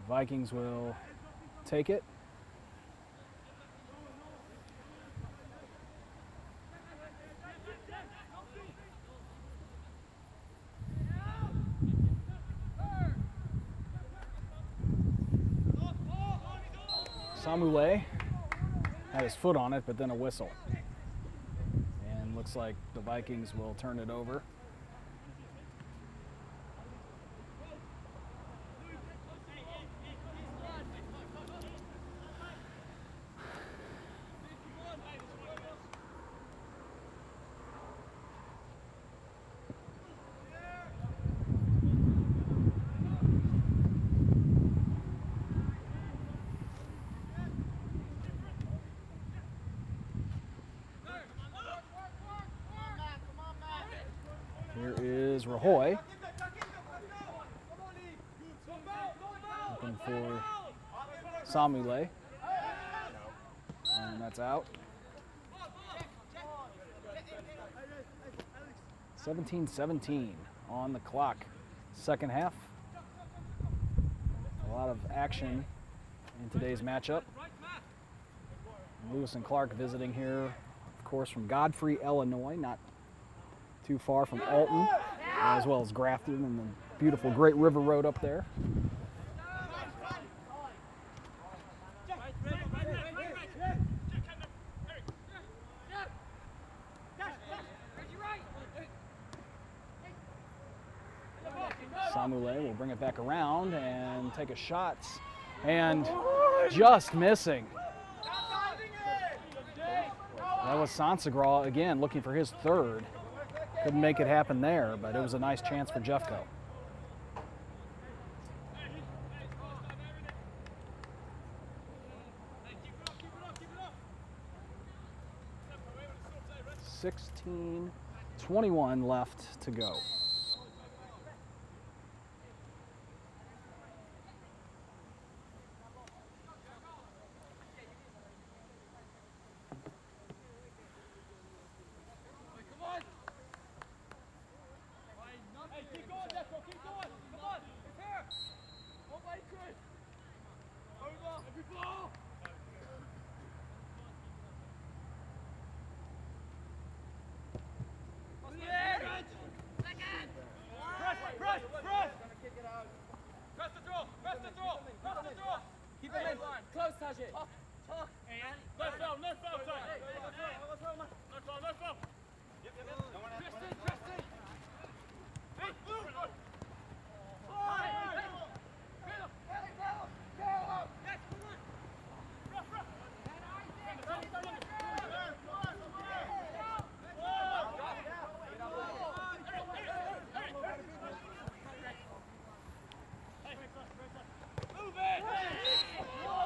Vikings will take it. Samule had his foot on it, but then a whistle. And looks like the Vikings will turn it over. Rajoy. Looking for Samule. And that's out. 17-17 on the clock. Second half. A lot of action in today's matchup. Lewis and Clark visiting here, of course, from Godfrey, Illinois, not too far from Alton, as well as Grafton and the beautiful Great River Road up there. Samule will bring it back around and take a shot, and just missing. That was Sansagraw again looking for his third. Couldn't make it happen there, but it was a nice chance for Jeffco. (16:21) left to go.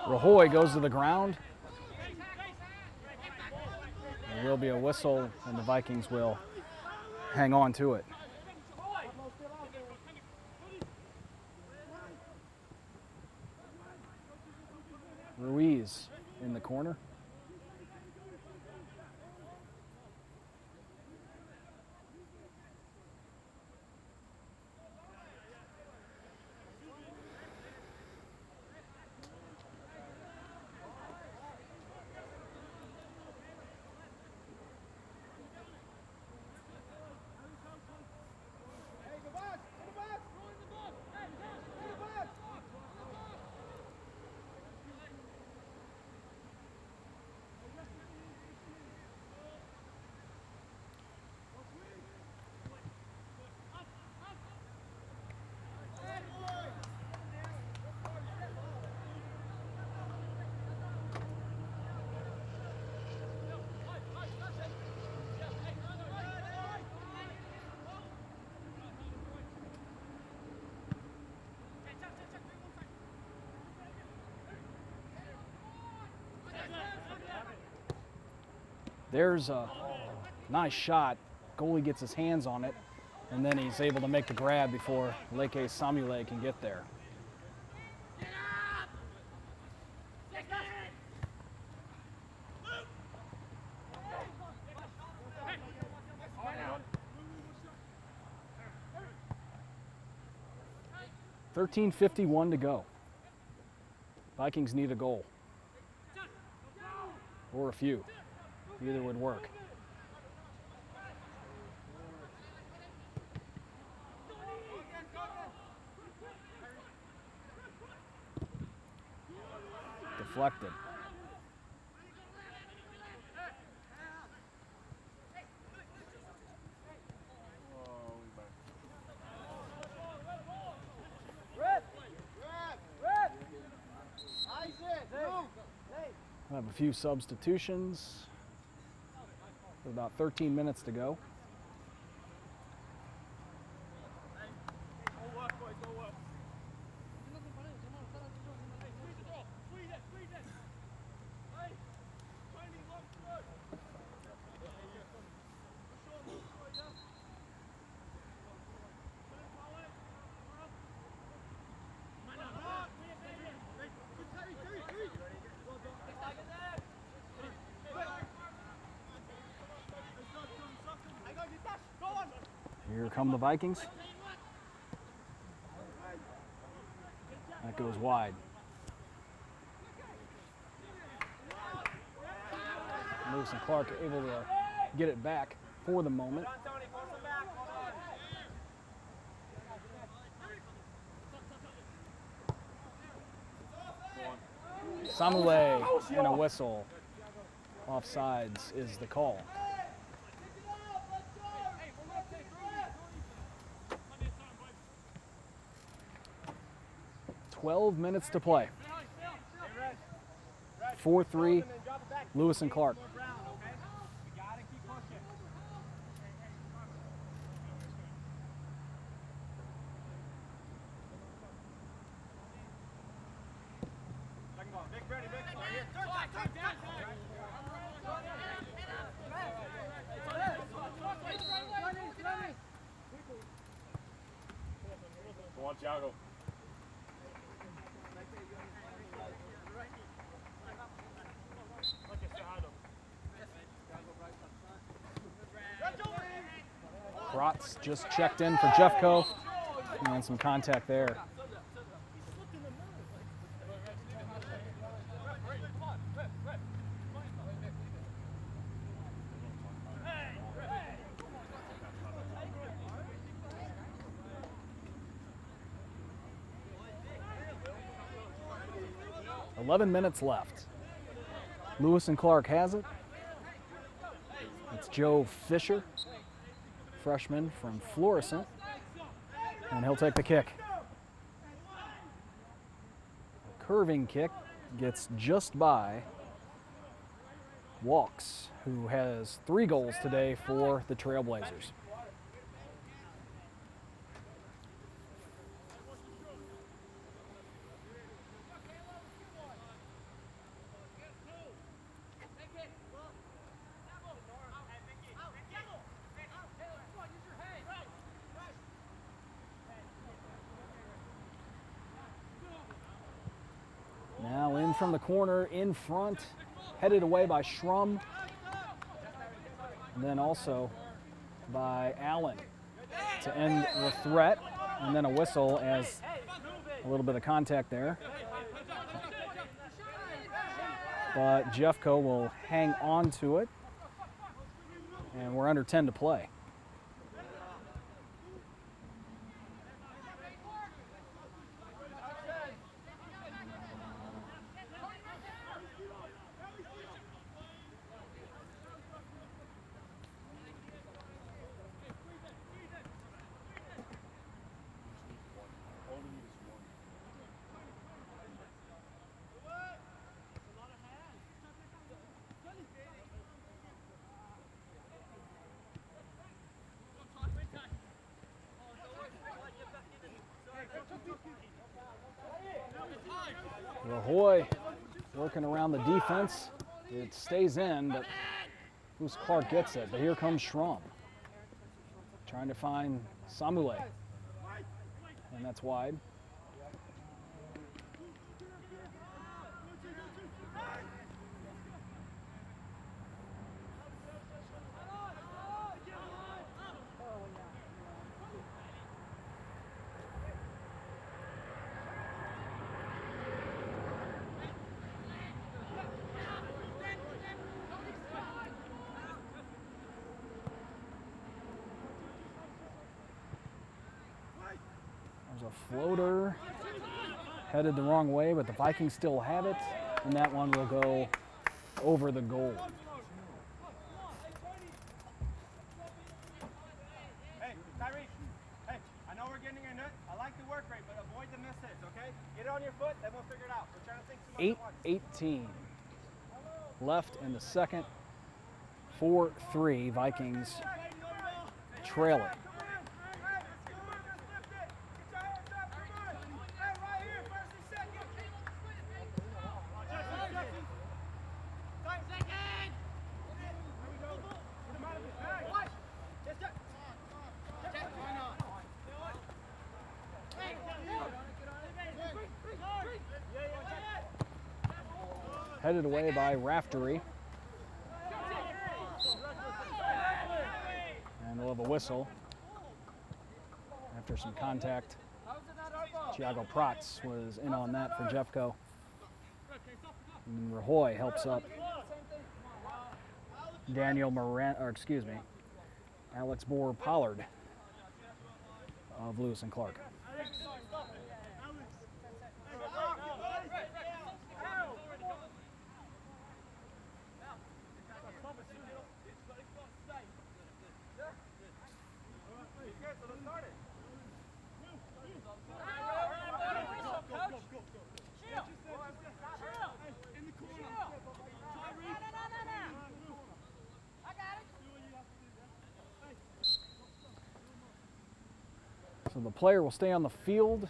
Rajoy goes to the ground. There will be a whistle, and the Vikings will hang on to it. Ruiz in the corner. There's a nice shot. Goalie gets his hands on it, and then he's able to make the grab before Leke Samule can get there. $13:51 to go. Vikings need a goal. Or a few. Either would work. Deflected. I have a few substitutions. With about 13 minutes to go. Here come the Vikings. That goes wide. Lewis and Clark able to get it back for the moment. Samule and a whistle. Offsides is the call. 12 minutes to play. 4-3, Lewis and Clark. Go on, Thiago. Bratz just checked in for Jeffco, and some contact there. "11 minutes left. Lewis and Clark has it. It's Joe Fisher, freshman from Florissant, and he'll take the kick. A curving kick gets just by Walks, who has 3 goals today for the Trailblazers. Now in from the corner, in front, headed away by Schrum, and then also by Allen to end the threat, and then a whistle as a little bit of contact there. But Jeffco will hang on to it, and we're under 10 to play. Rahoy working around the defense. It stays in, but Lewis Clark gets it. But here comes Schrum, trying to find Samule, and that's wide. There's a floater headed the wrong way, but the Vikings still have it, and that one will go over the goal. Hey, Tyrese. Hey, I know we're getting in it. I like the work rate, but avoid the misses, okay? Get it on your foot, then we'll figure it out. We're trying to think too much at once. 8:18 left in the second. 4-3, Vikings trailing. Headed away by Raftery. And they'll have a whistle. after some contact. Thiago Prats was in on that for Jeffco. And Rajoy helps up Alex Bohr-Pollard of Lewis and Clark. So the player will stay on the field.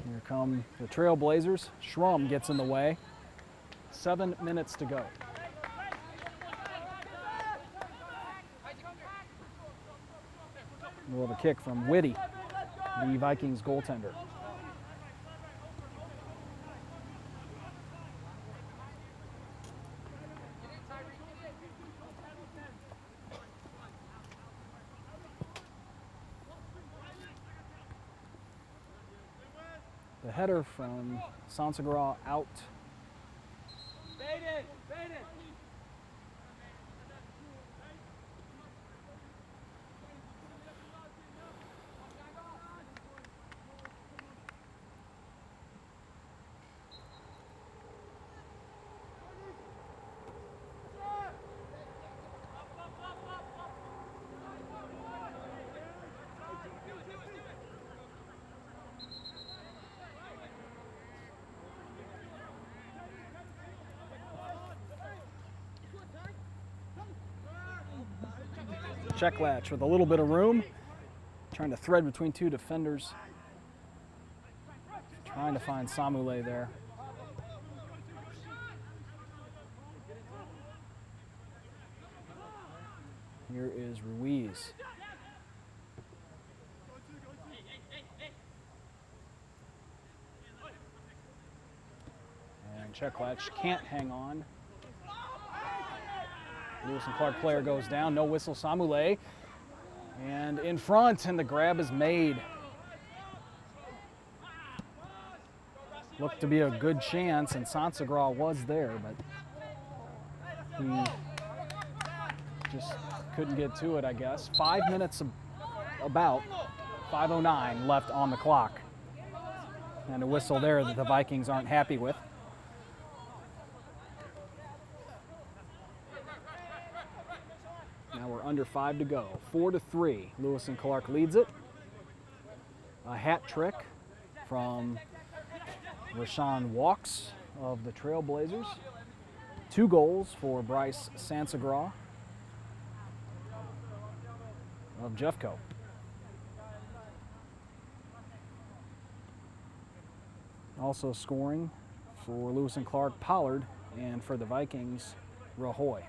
Here come the Trailblazers. Schrum gets in the way. 7 minutes to go. We'll have a kick from Whitty, the Vikings goaltender. The header from Sansagra out. Check latch with a little bit of room, trying to thread between two defenders, trying to find Samule there. Here is Ruiz. And check latch can't hang on. Lewis and Clark player goes down, no whistle, Samule. And in front, and the grab is made. Looked to be a good chance, and Sansagra was there, but he just couldn't get to it, I guess. 5 minutes, about 5:09 left on the clock. And a whistle there that the Vikings aren't happy with. Now we're under 5 to go. 4-3. Lewis and Clark leads it. A hat trick from Rashawn Walks of the Trailblazers. 2 goals for Bryce Sansagra of Jeffco. Also scoring for Lewis and Clark, Pollard, and for the Vikings, Rajoy.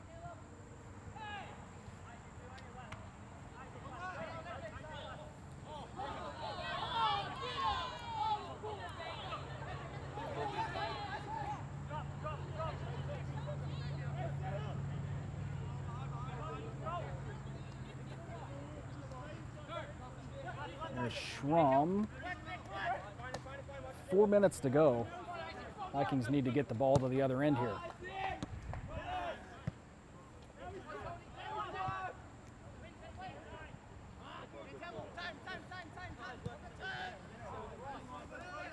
There's Schrum. 4 minutes to go. Vikings need to get the ball to the other end here.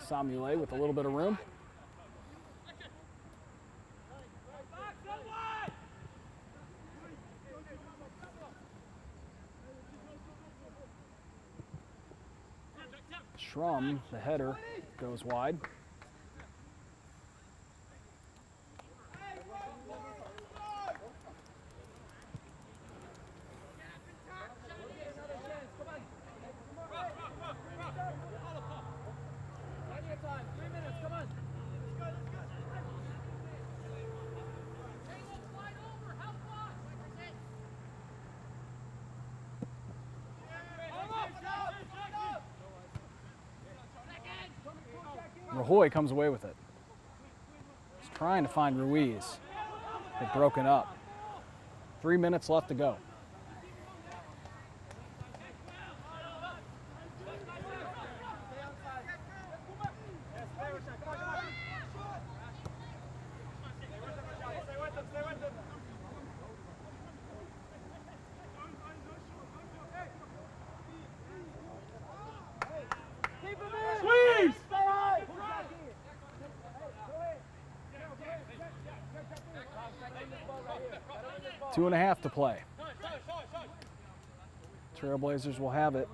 Samule with a little bit of room. Schrum, the header, goes wide. Hoy comes away with it. He's trying to find Ruiz. They've broken up. 3 minutes left to go. Squeeze! 2.5 to play. Trailblazers will have it.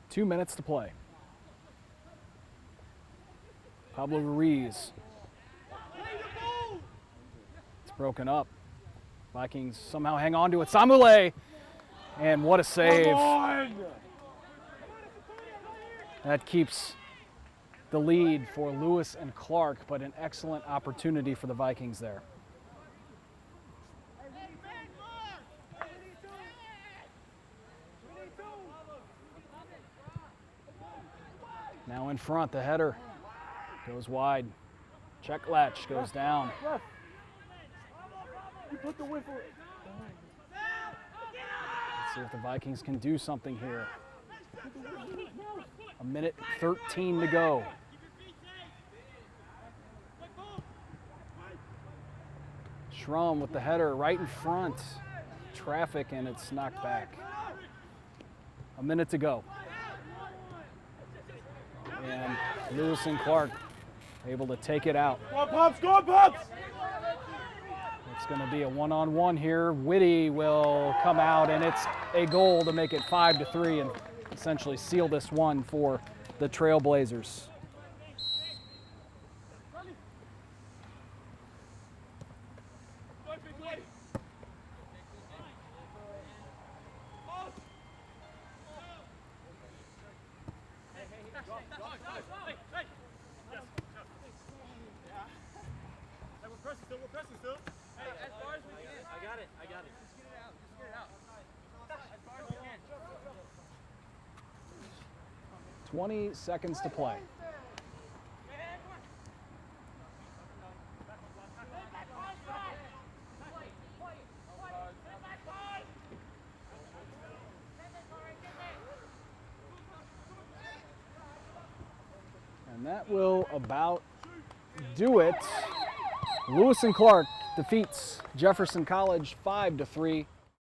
Two minutes to play. Pablo Ruiz. It's broken up. Vikings somehow hang on to it. Samule! And what a save. That keeps the lead for Lewis and Clark, but an excellent opportunity for the Vikings there. Now in front, the header goes wide. Check latch goes down. Put the whiffle. Let's see if the Vikings can do something here. 1:13 to go. Schrum with the header right in front. Traffic, and it's knocked back. A minute to go. And Lewis and Clark able to take it out. Go on, Pops! Go on, Pops! It's going to be a one-on-one here. Whitty will come out, and it's a goal to make it 5-3 and essentially seal this one for the Trailblazers. We're pressing still. Hey, as far as we can. I got it. Just get it out. As far as we can. 20 seconds to play. And that will about do it. Lewis and Clark defeats Jefferson College 5-3.